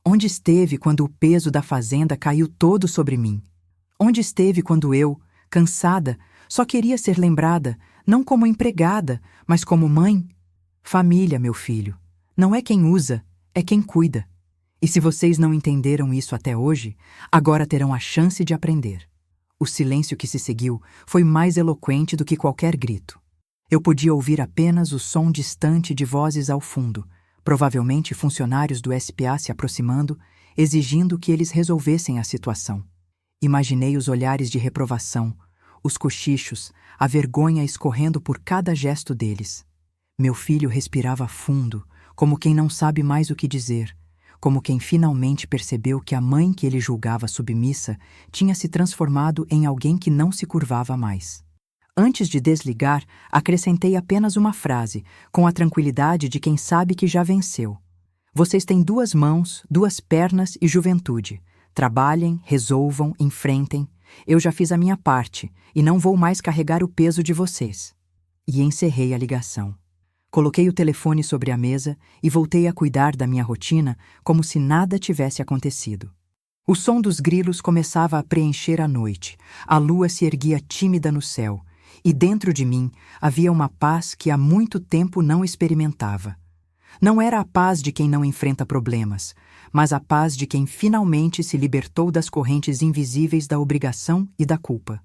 Onde esteve quando o peso da fazenda caiu todo sobre mim? Onde esteve quando eu, cansada, só queria ser lembrada, não como empregada, mas como mãe? Família, meu filho, não é quem usa, é quem cuida. E se vocês não entenderam isso até hoje, agora terão a chance de aprender. O silêncio que se seguiu foi mais eloquente do que qualquer grito. Eu podia ouvir apenas o som distante de vozes ao fundo, provavelmente funcionários do SPA se aproximando, exigindo que eles resolvessem a situação. Imaginei os olhares de reprovação, os cochichos, a vergonha escorrendo por cada gesto deles. Meu filho respirava fundo, como quem não sabe mais o que dizer, como quem finalmente percebeu que a mãe que ele julgava submissa tinha se transformado em alguém que não se curvava mais. Antes de desligar, acrescentei apenas uma frase, com a tranquilidade de quem sabe que já venceu. Vocês têm 2 mãos, 2 pernas e juventude. Trabalhem, resolvam, enfrentem. Eu já fiz a minha parte e não vou mais carregar o peso de vocês. E encerrei a ligação. Coloquei o telefone sobre a mesa e voltei a cuidar da minha rotina como se nada tivesse acontecido. O som dos grilos começava a preencher a noite, a lua se erguia tímida no céu, e dentro de mim havia uma paz que há muito tempo não experimentava. Não era a paz de quem não enfrenta problemas, mas a paz de quem finalmente se libertou das correntes invisíveis da obrigação e da culpa.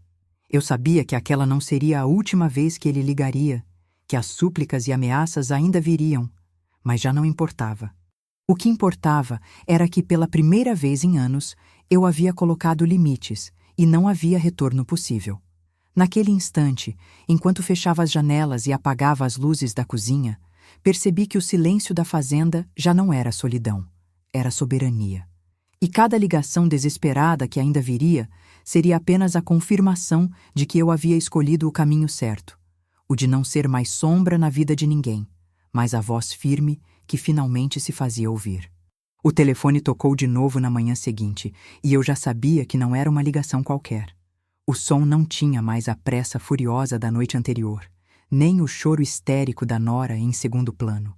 Eu sabia que aquela não seria a última vez que ele ligaria, que as súplicas e ameaças ainda viriam, mas já não importava. O que importava era que, pela primeira vez em anos, eu havia colocado limites e não havia retorno possível. Naquele instante, enquanto fechava as janelas e apagava as luzes da cozinha, percebi que o silêncio da fazenda já não era solidão, era soberania. E cada ligação desesperada que ainda viria seria apenas a confirmação de que eu havia escolhido o caminho certo, o de não ser mais sombra na vida de ninguém, mas a voz firme que finalmente se fazia ouvir. O telefone tocou de novo na manhã seguinte, e eu já sabia que não era uma ligação qualquer. O som não tinha mais a pressa furiosa da noite anterior, nem o choro histérico da nora em segundo plano.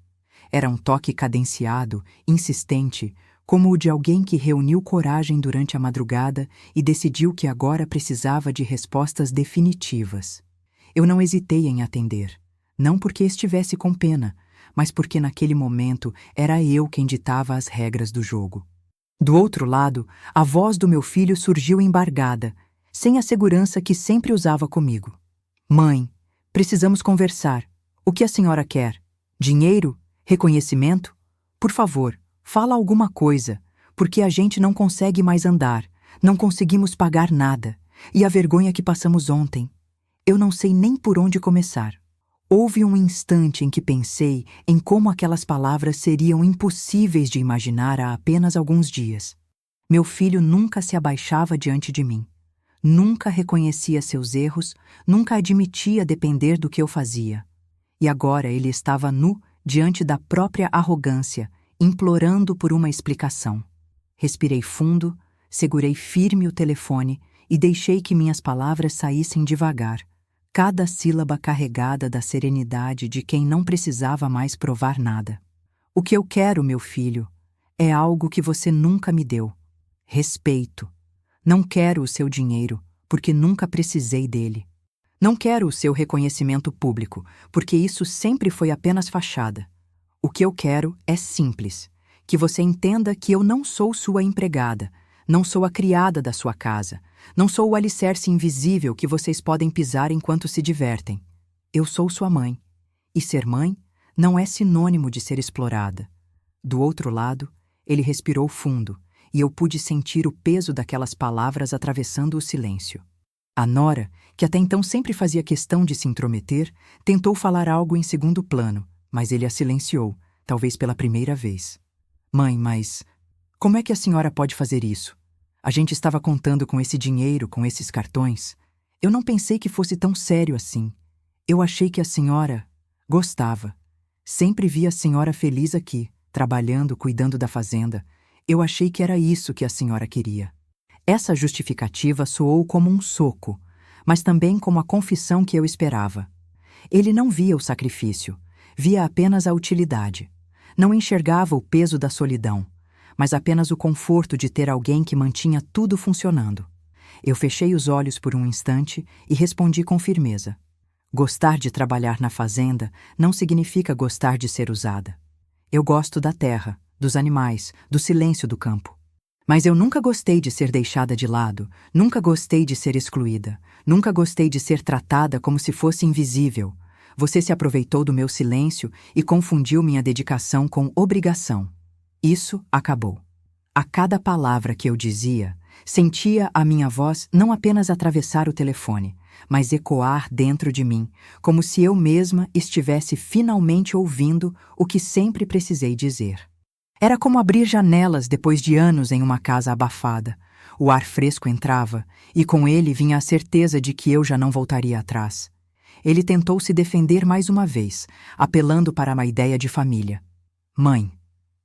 Era um toque cadenciado, insistente, como o de alguém que reuniu coragem durante a madrugada e decidiu que agora precisava de respostas definitivas. Eu não hesitei em atender, não porque estivesse com pena, mas porque naquele momento era eu quem ditava as regras do jogo. Do outro lado, a voz do meu filho surgiu embargada, sem a segurança que sempre usava comigo. Mãe, precisamos conversar. O que a senhora quer? Dinheiro? Reconhecimento? Por favor, fala alguma coisa, porque a gente não consegue mais andar, não conseguimos pagar nada, e a vergonha que passamos ontem. Eu não sei nem por onde começar. Houve um instante em que pensei em como aquelas palavras seriam impossíveis de imaginar há apenas alguns dias. Meu filho nunca se abaixava diante de mim. Nunca reconhecia seus erros, nunca admitia depender do que eu fazia. E agora ele estava nu diante da própria arrogância, implorando por uma explicação. Respirei fundo, segurei firme o telefone e deixei que minhas palavras saíssem devagar, cada sílaba carregada da serenidade de quem não precisava mais provar nada. O que eu quero, meu filho, é algo que você nunca me deu. Respeito. Não quero o seu dinheiro, porque nunca precisei dele. Não quero o seu reconhecimento público, porque isso sempre foi apenas fachada. O que eu quero é simples, que você entenda que eu não sou sua empregada, não sou a criada da sua casa, não sou o alicerce invisível que vocês podem pisar enquanto se divertem. Eu sou sua mãe, e ser mãe não é sinônimo de ser explorada. Do outro lado, ele respirou fundo, e eu pude sentir o peso daquelas palavras atravessando o silêncio. A nora, que até então sempre fazia questão de se intrometer, tentou falar algo em segundo plano, mas ele a silenciou, talvez pela primeira vez. Mãe, mas como é que a senhora pode fazer isso? A gente estava contando com esse dinheiro, com esses cartões. Eu não pensei que fosse tão sério assim. Eu achei que a senhora gostava. Sempre vi a senhora feliz aqui, trabalhando, cuidando da fazenda. Eu achei que era isso que a senhora queria. Essa justificativa soou como um soco, mas também como a confissão que eu esperava. Ele não via o sacrifício, via apenas a utilidade. Não enxergava o peso da solidão, mas apenas o conforto de ter alguém que mantinha tudo funcionando. Eu fechei os olhos por um instante e respondi com firmeza. Gostar de trabalhar na fazenda não significa gostar de ser usada. Eu gosto da terra, dos animais, do silêncio do campo. Mas eu nunca gostei de ser deixada de lado, nunca gostei de ser excluída, nunca gostei de ser tratada como se fosse invisível. Você se aproveitou do meu silêncio e confundiu minha dedicação com obrigação. Isso acabou. A cada palavra que eu dizia, sentia a minha voz não apenas atravessar o telefone, mas ecoar dentro de mim, como se eu mesma estivesse finalmente ouvindo o que sempre precisei dizer. Era como abrir janelas depois de anos em uma casa abafada. O ar fresco entrava, e com ele vinha a certeza de que eu já não voltaria atrás. Ele tentou se defender mais uma vez, apelando para uma ideia de família. Mãe,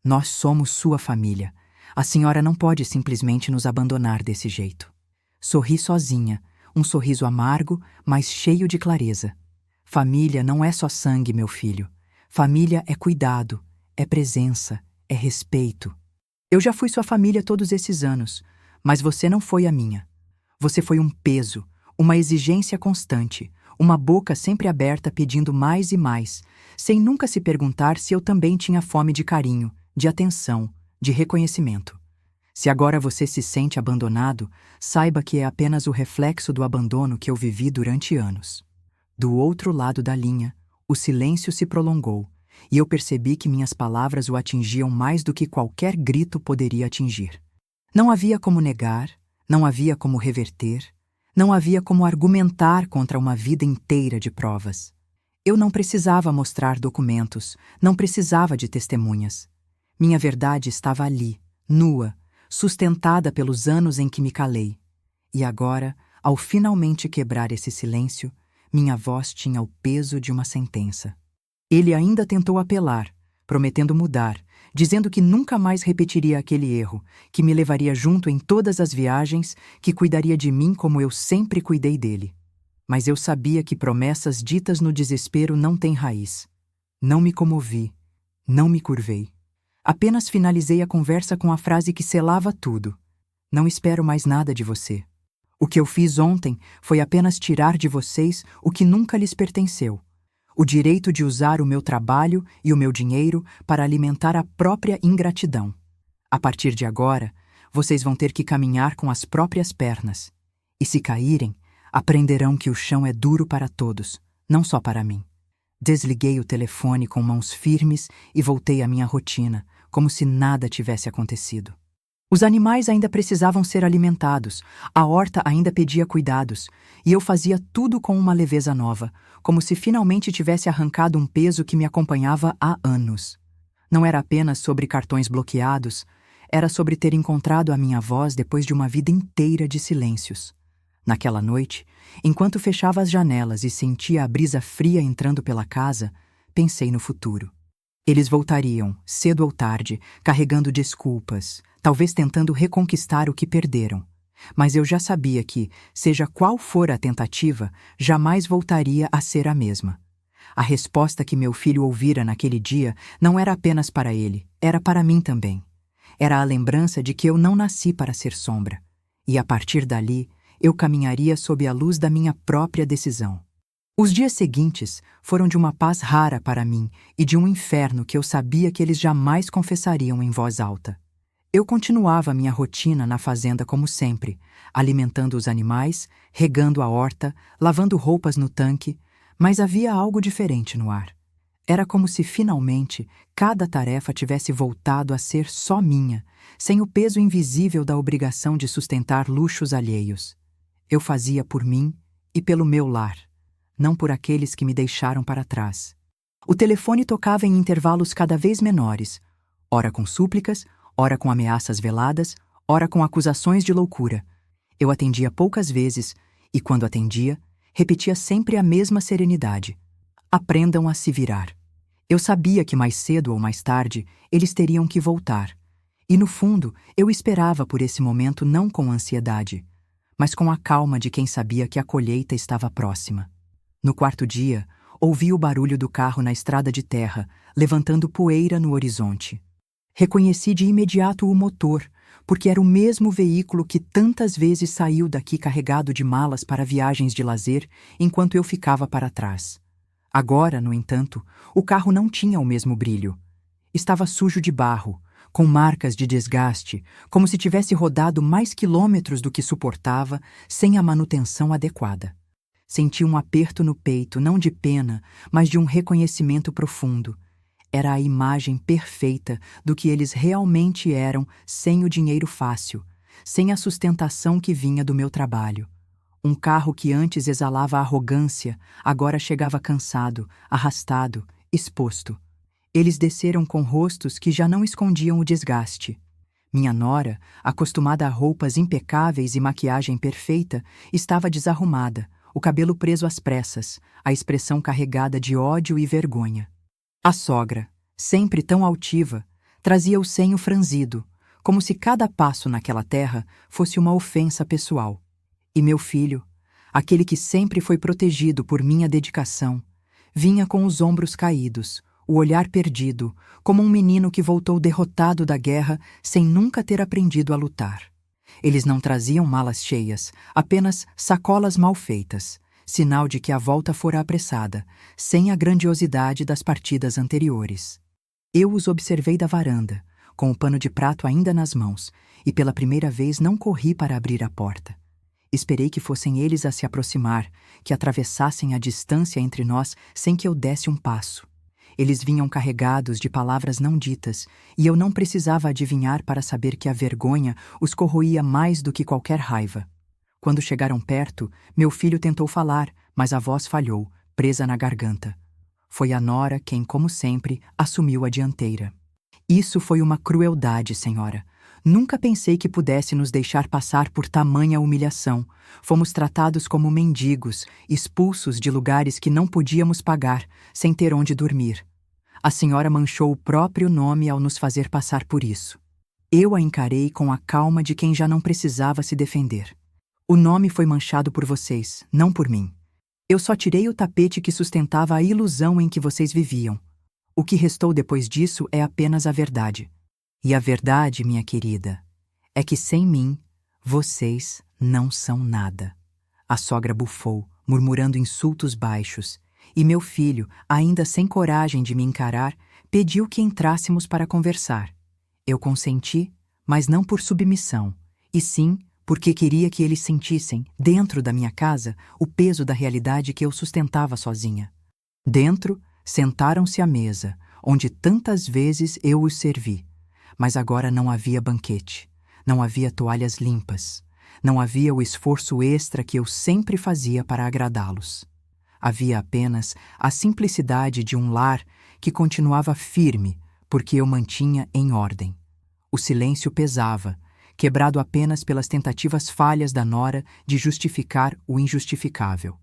nós somos sua família. A senhora não pode simplesmente nos abandonar desse jeito. Sorri sozinha, um sorriso amargo, mas cheio de clareza. Família não é só sangue, meu filho. Família é cuidado, é presença, é respeito. Eu já fui sua família todos esses anos, mas você não foi a minha. Você foi um peso, uma exigência constante, uma boca sempre aberta pedindo mais e mais, sem nunca se perguntar se eu também tinha fome de carinho, de atenção, de reconhecimento. Se agora você se sente abandonado, saiba que é apenas o reflexo do abandono que eu vivi durante anos. Do outro lado da linha, o silêncio se prolongou, e eu percebi que minhas palavras o atingiam mais do que qualquer grito poderia atingir. Não havia como negar, não havia como reverter, não havia como argumentar contra uma vida inteira de provas. Eu não precisava mostrar documentos, não precisava de testemunhas. Minha verdade estava ali, nua, sustentada pelos anos em que me calei. E agora, ao finalmente quebrar esse silêncio, minha voz tinha o peso de uma sentença. Ele ainda tentou apelar, prometendo mudar, dizendo que nunca mais repetiria aquele erro, que me levaria junto em todas as viagens, que cuidaria de mim como eu sempre cuidei dele. Mas eu sabia que promessas ditas no desespero não têm raiz. Não me comovi, não me curvei. Apenas finalizei a conversa com a frase que selava tudo. Não espero mais nada de você. O que eu fiz ontem foi apenas tirar de vocês o que nunca lhes pertenceu: o direito de usar o meu trabalho e o meu dinheiro para alimentar a própria ingratidão. A partir de agora, vocês vão ter que caminhar com as próprias pernas. E se caírem, aprenderão que o chão é duro para todos, não só para mim. Desliguei o telefone com mãos firmes e voltei à minha rotina, como se nada tivesse acontecido. Os animais ainda precisavam ser alimentados, a horta ainda pedia cuidados, e eu fazia tudo com uma leveza nova, como se finalmente tivesse arrancado um peso que me acompanhava há anos. Não era apenas sobre cartões bloqueados, era sobre ter encontrado a minha voz depois de uma vida inteira de silêncios. Naquela noite, enquanto fechava as janelas e sentia a brisa fria entrando pela casa, pensei no futuro. Eles voltariam, cedo ou tarde, carregando desculpas, talvez tentando reconquistar o que perderam. Mas eu já sabia que, seja qual for a tentativa, jamais voltaria a ser a mesma. A resposta que meu filho ouvira naquele dia não era apenas para ele, era para mim também. Era a lembrança de que eu não nasci para ser sombra. E a partir dali, eu caminharia sob a luz da minha própria decisão. Os dias seguintes foram de uma paz rara para mim e de um inferno que eu sabia que eles jamais confessariam em voz alta. Eu continuava minha rotina na fazenda como sempre, alimentando os animais, regando a horta, lavando roupas no tanque, mas havia algo diferente no ar. Era como se finalmente cada tarefa tivesse voltado a ser só minha, sem o peso invisível da obrigação de sustentar luxos alheios. Eu fazia por mim e pelo meu lar, não por aqueles que me deixaram para trás. O telefone tocava em intervalos cada vez menores, ora com súplicas, ora com ameaças veladas, ora com acusações de loucura. Eu atendia poucas vezes e, quando atendia, repetia sempre a mesma serenidade: aprendam a se virar. Eu sabia que mais cedo ou mais tarde eles teriam que voltar. E, no fundo, eu esperava por esse momento não com ansiedade, mas com a calma de quem sabia que a colheita estava próxima. No quarto dia, ouvi o barulho do carro na estrada de terra, levantando poeira no horizonte. Reconheci de imediato o motor, porque era o mesmo veículo que tantas vezes saiu daqui carregado de malas para viagens de lazer, enquanto eu ficava para trás. Agora, no entanto, o carro não tinha o mesmo brilho. Estava sujo de barro, com marcas de desgaste, como se tivesse rodado mais quilômetros do que suportava, sem a manutenção adequada. Senti um aperto no peito, não de pena, mas de um reconhecimento profundo. Era a imagem perfeita do que eles realmente eram sem o dinheiro fácil, sem a sustentação que vinha do meu trabalho. Um carro que antes exalava arrogância, agora chegava cansado, arrastado, exposto. Eles desceram com rostos que já não escondiam o desgaste. Minha nora, acostumada a roupas impecáveis e maquiagem perfeita, estava desarrumada, o cabelo preso às pressas, a expressão carregada de ódio e vergonha. A sogra, sempre tão altiva, trazia o senho franzido, como se cada passo naquela terra fosse uma ofensa pessoal. E meu filho, aquele que sempre foi protegido por minha dedicação, vinha com os ombros caídos, o olhar perdido, como um menino que voltou derrotado da guerra sem nunca ter aprendido a lutar. Eles não traziam malas cheias, apenas sacolas mal feitas, sinal de que a volta fora apressada, sem a grandiosidade das partidas anteriores. Eu os observei da varanda, com o pano de prato ainda nas mãos, e pela primeira vez não corri para abrir a porta. Esperei que fossem eles a se aproximar, que atravessassem a distância entre nós sem que eu desse um passo. Eles vinham carregados de palavras não ditas, e eu não precisava adivinhar para saber que a vergonha os corroía mais do que qualquer raiva. Quando chegaram perto, meu filho tentou falar, mas a voz falhou, presa na garganta. Foi a nora quem, como sempre, assumiu a dianteira. Isso foi uma crueldade, senhora. Nunca pensei que pudesse nos deixar passar por tamanha humilhação. Fomos tratados como mendigos, expulsos de lugares que não podíamos pagar, sem ter onde dormir. A senhora manchou o próprio nome ao nos fazer passar por isso. Eu a encarei com a calma de quem já não precisava se defender. O nome foi manchado por vocês, não por mim. Eu só tirei o tapete que sustentava a ilusão em que vocês viviam. O que restou depois disso é apenas a verdade. E a verdade, minha querida, é que sem mim, vocês não são nada. A sogra bufou, murmurando insultos baixos, e meu filho, ainda sem coragem de me encarar, pediu que entrássemos para conversar. Eu consenti, mas não por submissão, e sim porque queria que eles sentissem, dentro da minha casa, o peso da realidade que eu sustentava sozinha. Dentro, sentaram-se à mesa, onde tantas vezes eu os servi. Mas agora não havia banquete, não havia toalhas limpas, não havia o esforço extra que eu sempre fazia para agradá-los. Havia apenas a simplicidade de um lar que continuava firme, porque eu mantinha em ordem. O silêncio pesava, quebrado apenas pelas tentativas falhas da nora de justificar o injustificável.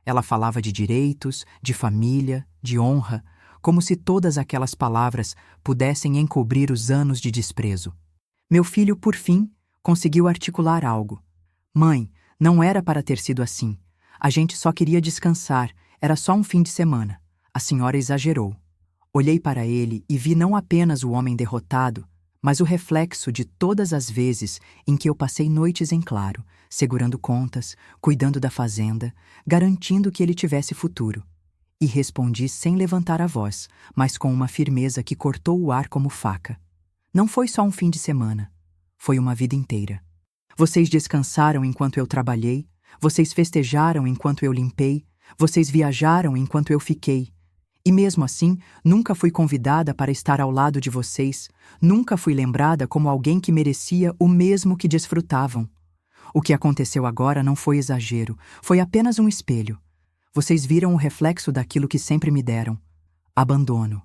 Ela falava de direitos, de família, de honra, como se todas aquelas palavras pudessem encobrir os anos de desprezo. Meu filho, por fim, conseguiu articular algo. Mãe, não era para ter sido assim. A gente só queria descansar, era só um fim de semana. A senhora exagerou. Olhei para ele e vi não apenas o homem derrotado, mas o reflexo de todas as vezes em que eu passei noites em claro, segurando contas, cuidando da fazenda, garantindo que ele tivesse futuro. E respondi sem levantar a voz, mas com uma firmeza que cortou o ar como faca. Não foi só um fim de semana, foi uma vida inteira. Vocês descansaram enquanto eu trabalhei, vocês festejaram enquanto eu limpei, vocês viajaram enquanto eu fiquei. E mesmo assim, nunca fui convidada para estar ao lado de vocês, nunca fui lembrada como alguém que merecia o mesmo que desfrutavam. O que aconteceu agora não foi exagero, foi apenas um espelho. Vocês viram o reflexo daquilo que sempre me deram. Abandono.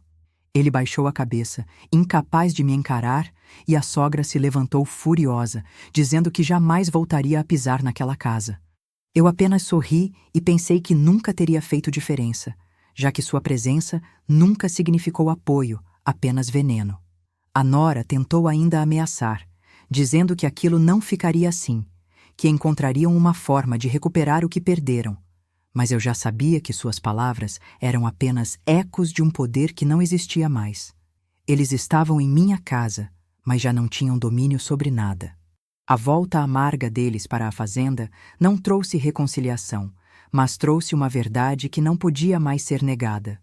Ele baixou a cabeça, incapaz de me encarar, e a sogra se levantou furiosa, dizendo que jamais voltaria a pisar naquela casa. Eu apenas sorri e pensei que nunca teria feito diferença, já que sua presença nunca significou apoio, apenas veneno. A nora tentou ainda ameaçar, dizendo que aquilo não ficaria assim, que encontrariam uma forma de recuperar o que perderam. Mas eu já sabia que suas palavras eram apenas ecos de um poder que não existia mais. Eles estavam em minha casa, mas já não tinham domínio sobre nada. A volta amarga deles para a fazenda não trouxe reconciliação, mas trouxe uma verdade que não podia mais ser negada.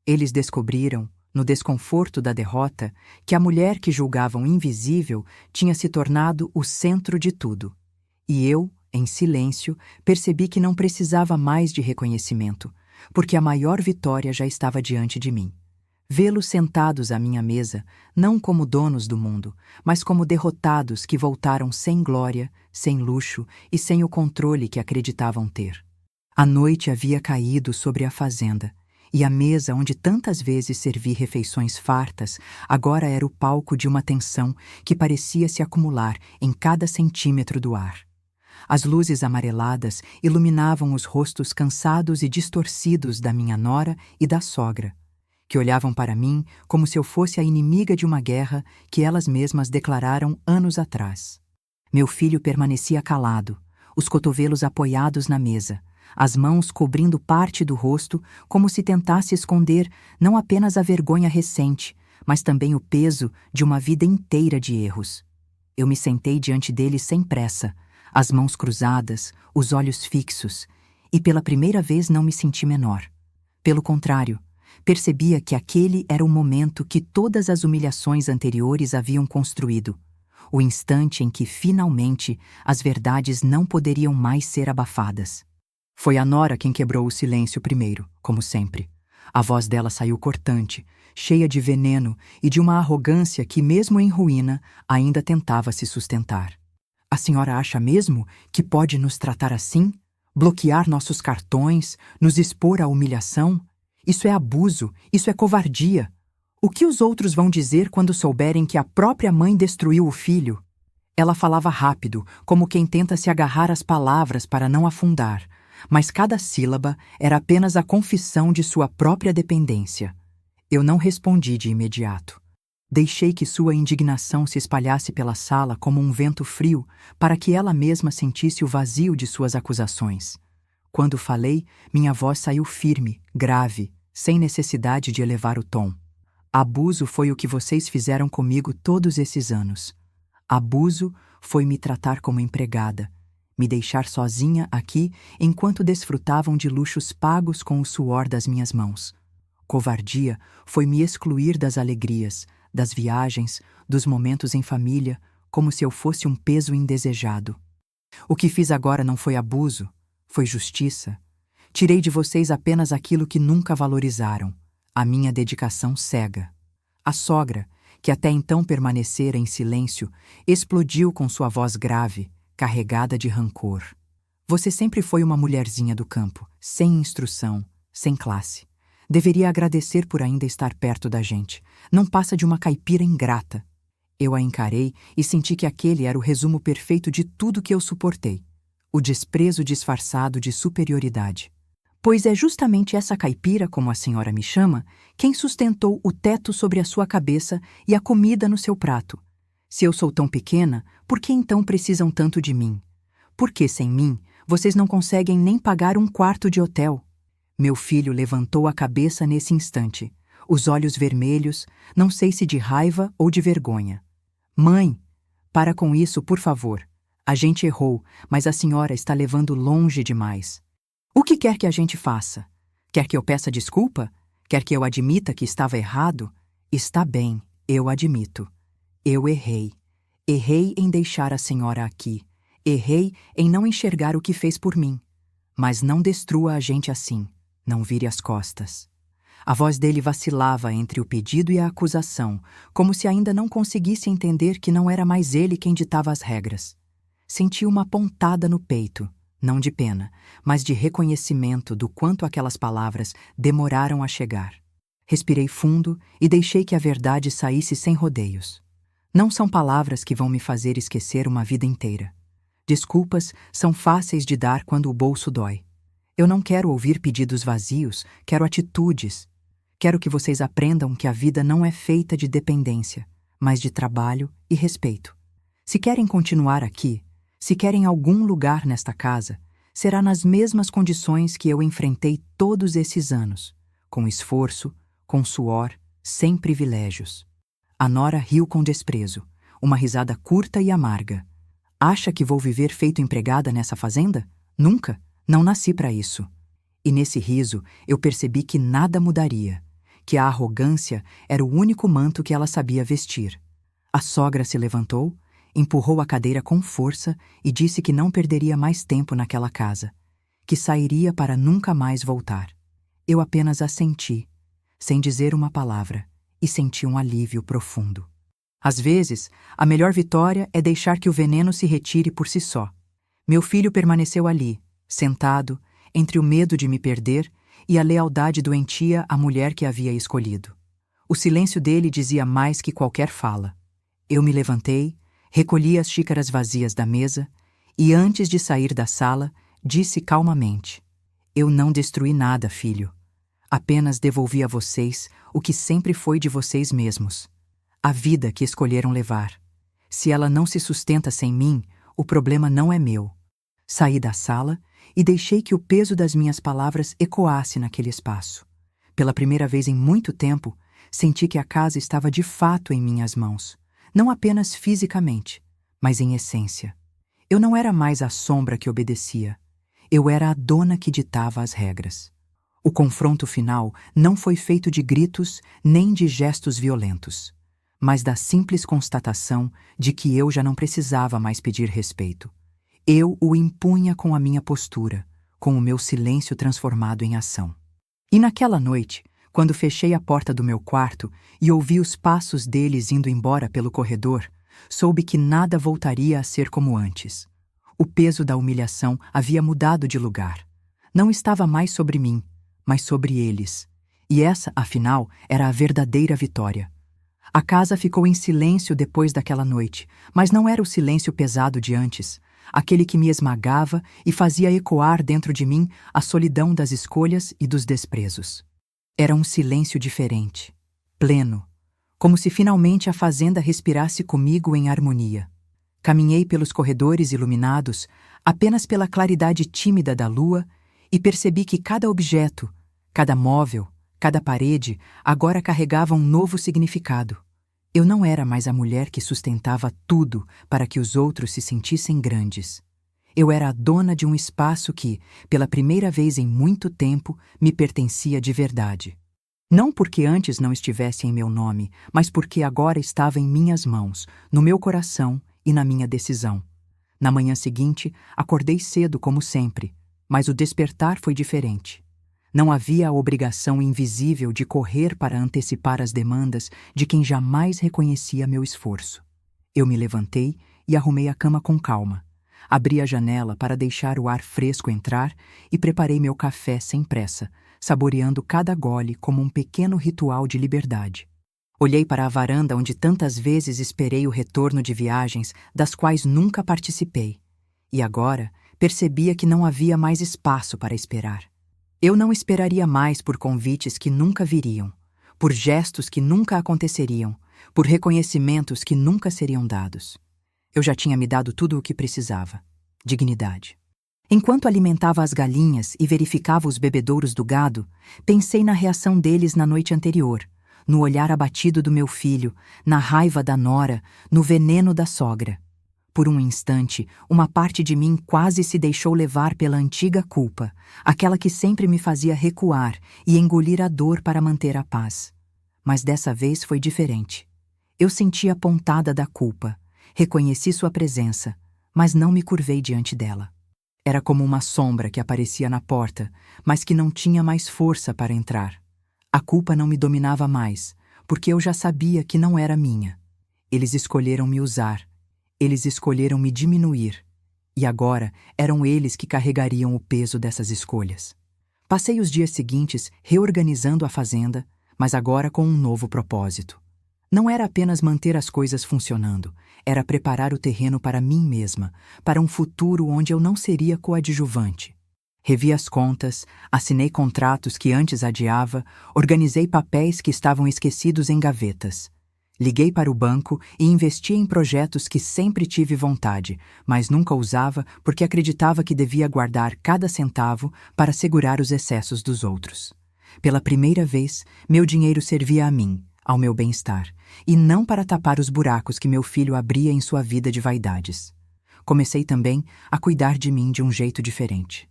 Eles descobriram, no desconforto da derrota, que a mulher que julgavam invisível tinha se tornado o centro de tudo. E eu, em silêncio, percebi que não precisava mais de reconhecimento, porque a maior vitória já estava diante de mim. Vê-los sentados à minha mesa, não como donos do mundo, mas como derrotados que voltaram sem glória, sem luxo e sem o controle que acreditavam ter. A noite havia caído sobre a fazenda, e a mesa onde tantas vezes servi refeições fartas agora era o palco de uma tensão que parecia se acumular em cada centímetro do ar. As luzes amareladas iluminavam os rostos cansados e distorcidos da minha nora e da sogra, que olhavam para mim como se eu fosse a inimiga de uma guerra que elas mesmas declararam anos atrás. Meu filho permanecia calado, os cotovelos apoiados na mesa, as mãos cobrindo parte do rosto como se tentasse esconder não apenas a vergonha recente, mas também o peso de uma vida inteira de erros. Eu me sentei diante dele sem pressa, as mãos cruzadas, os olhos fixos, e pela primeira vez não me senti menor. Pelo contrário, percebia que aquele era o momento que todas as humilhações anteriores haviam construído, o instante em que, finalmente, as verdades não poderiam mais ser abafadas. Foi a nora quem quebrou o silêncio primeiro, como sempre. A voz dela saiu cortante, cheia de veneno e de uma arrogância que, mesmo em ruína, ainda tentava se sustentar. A senhora acha mesmo que pode nos tratar assim? Bloquear nossos cartões, nos expor à humilhação? Isso é abuso, isso é covardia. O que os outros vão dizer quando souberem que a própria mãe destruiu o filho? Ela falava rápido, como quem tenta se agarrar às palavras para não afundar, mas cada sílaba era apenas a confissão de sua própria dependência. Eu não respondi de imediato. Deixei que sua indignação se espalhasse pela sala como um vento frio para que ela mesma sentisse o vazio de suas acusações. Quando falei, minha voz saiu firme, grave, sem necessidade de elevar o tom. Abuso foi o que vocês fizeram comigo todos esses anos. Abuso foi me tratar como empregada, me deixar sozinha aqui enquanto desfrutavam de luxos pagos com o suor das minhas mãos. Covardia foi me excluir das alegrias, das viagens, dos momentos em família, como se eu fosse um peso indesejado. O que fiz agora não foi abuso, foi justiça. Tirei de vocês apenas aquilo que nunca valorizaram, a minha dedicação cega. A sogra, que até então permanecera em silêncio, explodiu com sua voz grave, carregada de rancor. Você sempre foi uma mulherzinha do campo, sem instrução, sem classe. Deveria agradecer por ainda estar perto da gente. Não passa de uma caipira ingrata. Eu a encarei e senti que aquele era o resumo perfeito de tudo que eu suportei. O desprezo disfarçado de superioridade. Pois é justamente essa caipira, como a senhora me chama, quem sustentou o teto sobre a sua cabeça e a comida no seu prato. Se eu sou tão pequena, por que então precisam tanto de mim? Por que, sem mim, vocês não conseguem nem pagar um quarto de hotel? Meu filho levantou a cabeça nesse instante, os olhos vermelhos, não sei se de raiva ou de vergonha. Mãe, para com isso, por favor. A gente errou, mas a senhora está levando longe demais. O que quer que a gente faça? Quer que eu peça desculpa? Quer que eu admita que estava errado? Está bem, eu admito. Eu errei. Errei em deixar a senhora aqui. Errei em não enxergar o que fez por mim. Mas não destrua a gente assim. Não vire as costas. A voz dele vacilava entre o pedido e a acusação, como se ainda não conseguisse entender que não era mais ele quem ditava as regras. Senti uma pontada no peito, não de pena, mas de reconhecimento do quanto aquelas palavras demoraram a chegar. Respirei fundo e deixei que a verdade saísse sem rodeios. Não são palavras que vão me fazer esquecer uma vida inteira. Desculpas são fáceis de dar quando o bolso dói. Eu não quero ouvir pedidos vazios, quero atitudes. Quero que vocês aprendam que a vida não é feita de dependência, mas de trabalho e respeito. Se querem continuar aqui, se querem algum lugar nesta casa, será nas mesmas condições que eu enfrentei todos esses anos, com esforço, com suor, sem privilégios. A nora riu com desprezo, uma risada curta e amarga. Acha que vou viver feito empregada nessa fazenda? Nunca! Não nasci para isso. E nesse riso eu percebi que nada mudaria, que a arrogância era o único manto que ela sabia vestir. A sogra se levantou, empurrou a cadeira com força e disse que não perderia mais tempo naquela casa, que sairia para nunca mais voltar. Eu apenas assenti, sem dizer uma palavra, e senti um alívio profundo. Às vezes, a melhor vitória é deixar que o veneno se retire por si só. Meu filho permaneceu ali, sentado, entre o medo de me perder e a lealdade doentia à mulher que havia escolhido. O silêncio dele dizia mais que qualquer fala. Eu me levantei, recolhi as xícaras vazias da mesa e, antes de sair da sala, disse calmamente: Eu não destruí nada, filho. Apenas devolvi a vocês o que sempre foi de vocês mesmos. A vida que escolheram levar. Se ela não se sustenta sem mim, o problema não é meu. Saí da sala e deixei que o peso das minhas palavras ecoasse naquele espaço. Pela primeira vez em muito tempo, senti que a casa estava de fato em minhas mãos, não apenas fisicamente, mas em essência. Eu não era mais a sombra que obedecia. Eu era a dona que ditava as regras. O confronto final não foi feito de gritos nem de gestos violentos, mas da simples constatação de que eu já não precisava mais pedir respeito. Eu o impunha com a minha postura, com o meu silêncio transformado em ação. E naquela noite, quando fechei a porta do meu quarto e ouvi os passos deles indo embora pelo corredor, soube que nada voltaria a ser como antes. O peso da humilhação havia mudado de lugar. Não estava mais sobre mim, mas sobre eles. E essa, afinal, era a verdadeira vitória. A casa ficou em silêncio depois daquela noite, mas não era o silêncio pesado de antes, aquele que me esmagava e fazia ecoar dentro de mim a solidão das escolhas e dos desprezos. Era um silêncio diferente, pleno, como se finalmente a fazenda respirasse comigo em harmonia. Caminhei pelos corredores iluminados apenas pela claridade tímida da lua e percebi que cada objeto, cada móvel, cada parede agora carregava um novo significado. Eu não era mais a mulher que sustentava tudo para que os outros se sentissem grandes. Eu era a dona de um espaço que, pela primeira vez em muito tempo, me pertencia de verdade. Não porque antes não estivesse em meu nome, mas porque agora estava em minhas mãos, no meu coração e na minha decisão. Na manhã seguinte, acordei cedo como sempre, mas o despertar foi diferente. Não havia a obrigação invisível de correr para antecipar as demandas de quem jamais reconhecia meu esforço. Eu me levantei e arrumei a cama com calma. Abri a janela para deixar o ar fresco entrar e preparei meu café sem pressa, saboreando cada gole como um pequeno ritual de liberdade. Olhei para a varanda onde tantas vezes esperei o retorno de viagens das quais nunca participei. E agora percebia que não havia mais espaço para esperar. Eu não esperaria mais por convites que nunca viriam, por gestos que nunca aconteceriam, por reconhecimentos que nunca seriam dados. Eu já tinha me dado tudo o que precisava. Dignidade. Enquanto alimentava as galinhas e verificava os bebedouros do gado, pensei na reação deles na noite anterior, no olhar abatido do meu filho, na raiva da nora, no veneno da sogra. Por um instante, uma parte de mim quase se deixou levar pela antiga culpa, aquela que sempre me fazia recuar e engolir a dor para manter a paz. Mas dessa vez foi diferente. Eu senti a pontada da culpa. Reconheci sua presença, mas não me curvei diante dela. Era como uma sombra que aparecia na porta, mas que não tinha mais força para entrar. A culpa não me dominava mais, porque eu já sabia que não era minha. Eles escolheram me usar. Eles escolheram me diminuir. E agora eram eles que carregariam o peso dessas escolhas. Passei os dias seguintes reorganizando a fazenda, mas agora com um novo propósito. Não era apenas manter as coisas funcionando, era preparar o terreno para mim mesma, para um futuro onde eu não seria coadjuvante. Revi as contas, assinei contratos que antes adiava, organizei papéis que estavam esquecidos em gavetas. Liguei para o banco e investi em projetos que sempre tive vontade, mas nunca usava porque acreditava que devia guardar cada centavo para segurar os excessos dos outros. Pela primeira vez, meu dinheiro servia a mim, ao meu bem-estar, e não para tapar os buracos que meu filho abria em sua vida de vaidades. Comecei também a cuidar de mim de um jeito diferente.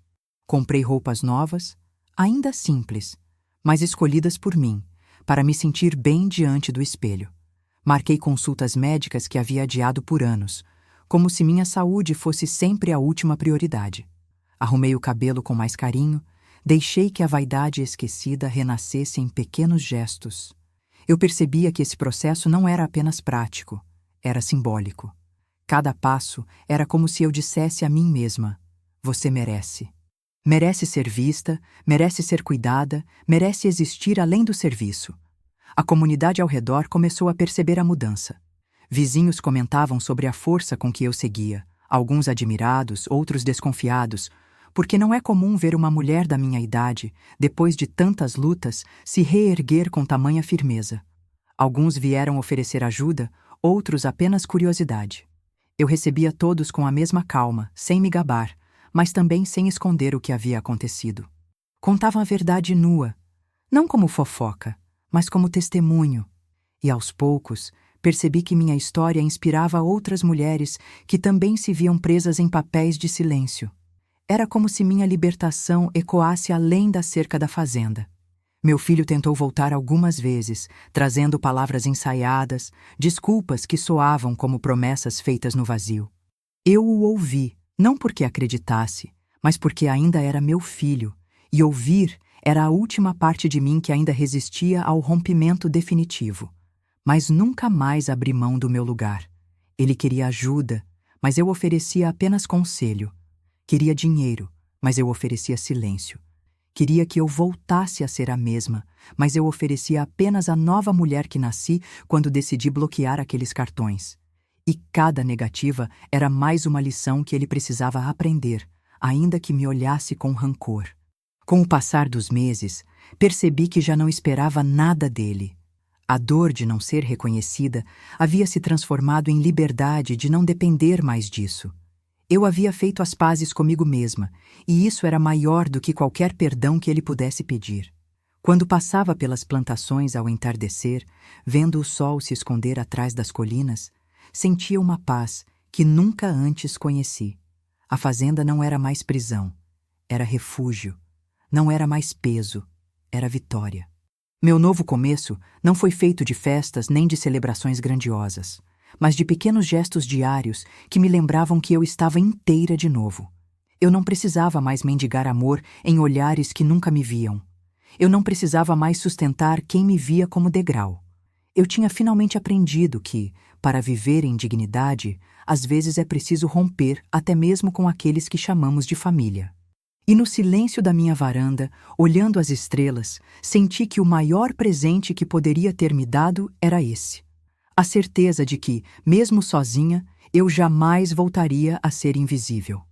Comprei roupas novas, ainda simples, mas escolhidas por mim, para me sentir bem diante do espelho. Marquei consultas médicas que havia adiado por anos, como se minha saúde fosse sempre a última prioridade. Arrumei o cabelo com mais carinho, deixei que a vaidade esquecida renascesse em pequenos gestos. Eu percebia que esse processo não era apenas prático, era simbólico. Cada passo era como se eu dissesse a mim mesma: você merece. Merece ser vista, merece ser cuidada, merece existir além do serviço. A comunidade ao redor começou a perceber a mudança. Vizinhos comentavam sobre a força com que eu seguia, alguns admirados, outros desconfiados, porque não é comum ver uma mulher da minha idade, depois de tantas lutas, se reerguer com tamanha firmeza. Alguns vieram oferecer ajuda, outros apenas curiosidade. Eu recebia todos com a mesma calma, sem me gabar, mas também sem esconder o que havia acontecido. Contavam a verdade nua, não como fofoca, mas como testemunho. E aos poucos, percebi que minha história inspirava outras mulheres que também se viam presas em papéis de silêncio. Era como se minha libertação ecoasse além da cerca da fazenda. Meu filho tentou voltar algumas vezes, trazendo palavras ensaiadas, desculpas que soavam como promessas feitas no vazio. Eu o ouvi, não porque acreditasse, mas porque ainda era meu filho, e ouvir era a última parte de mim que ainda resistia ao rompimento definitivo. Mas nunca mais abri mão do meu lugar. Ele queria ajuda, mas eu oferecia apenas conselho. Queria dinheiro, mas eu oferecia silêncio. Queria que eu voltasse a ser a mesma, mas eu oferecia apenas a nova mulher que nasci quando decidi bloquear aqueles cartões. E cada negativa era mais uma lição que ele precisava aprender, ainda que me olhasse com rancor. Com o passar dos meses, percebi que já não esperava nada dele. A dor de não ser reconhecida havia se transformado em liberdade de não depender mais disso. Eu havia feito as pazes comigo mesma, e isso era maior do que qualquer perdão que ele pudesse pedir. Quando passava pelas plantações ao entardecer, vendo o sol se esconder atrás das colinas, sentia uma paz que nunca antes conheci. A fazenda não era mais prisão, era refúgio. Não era mais peso, era vitória. Meu novo começo não foi feito de festas nem de celebrações grandiosas, mas de pequenos gestos diários que me lembravam que eu estava inteira de novo. Eu não precisava mais mendigar amor em olhares que nunca me viam. Eu não precisava mais sustentar quem me via como degrau. Eu tinha finalmente aprendido que, para viver em dignidade, às vezes é preciso romper até mesmo com aqueles que chamamos de família. E no silêncio da minha varanda, olhando as estrelas, senti que o maior presente que poderia ter me dado era esse. A certeza de que, mesmo sozinha, eu jamais voltaria a ser invisível.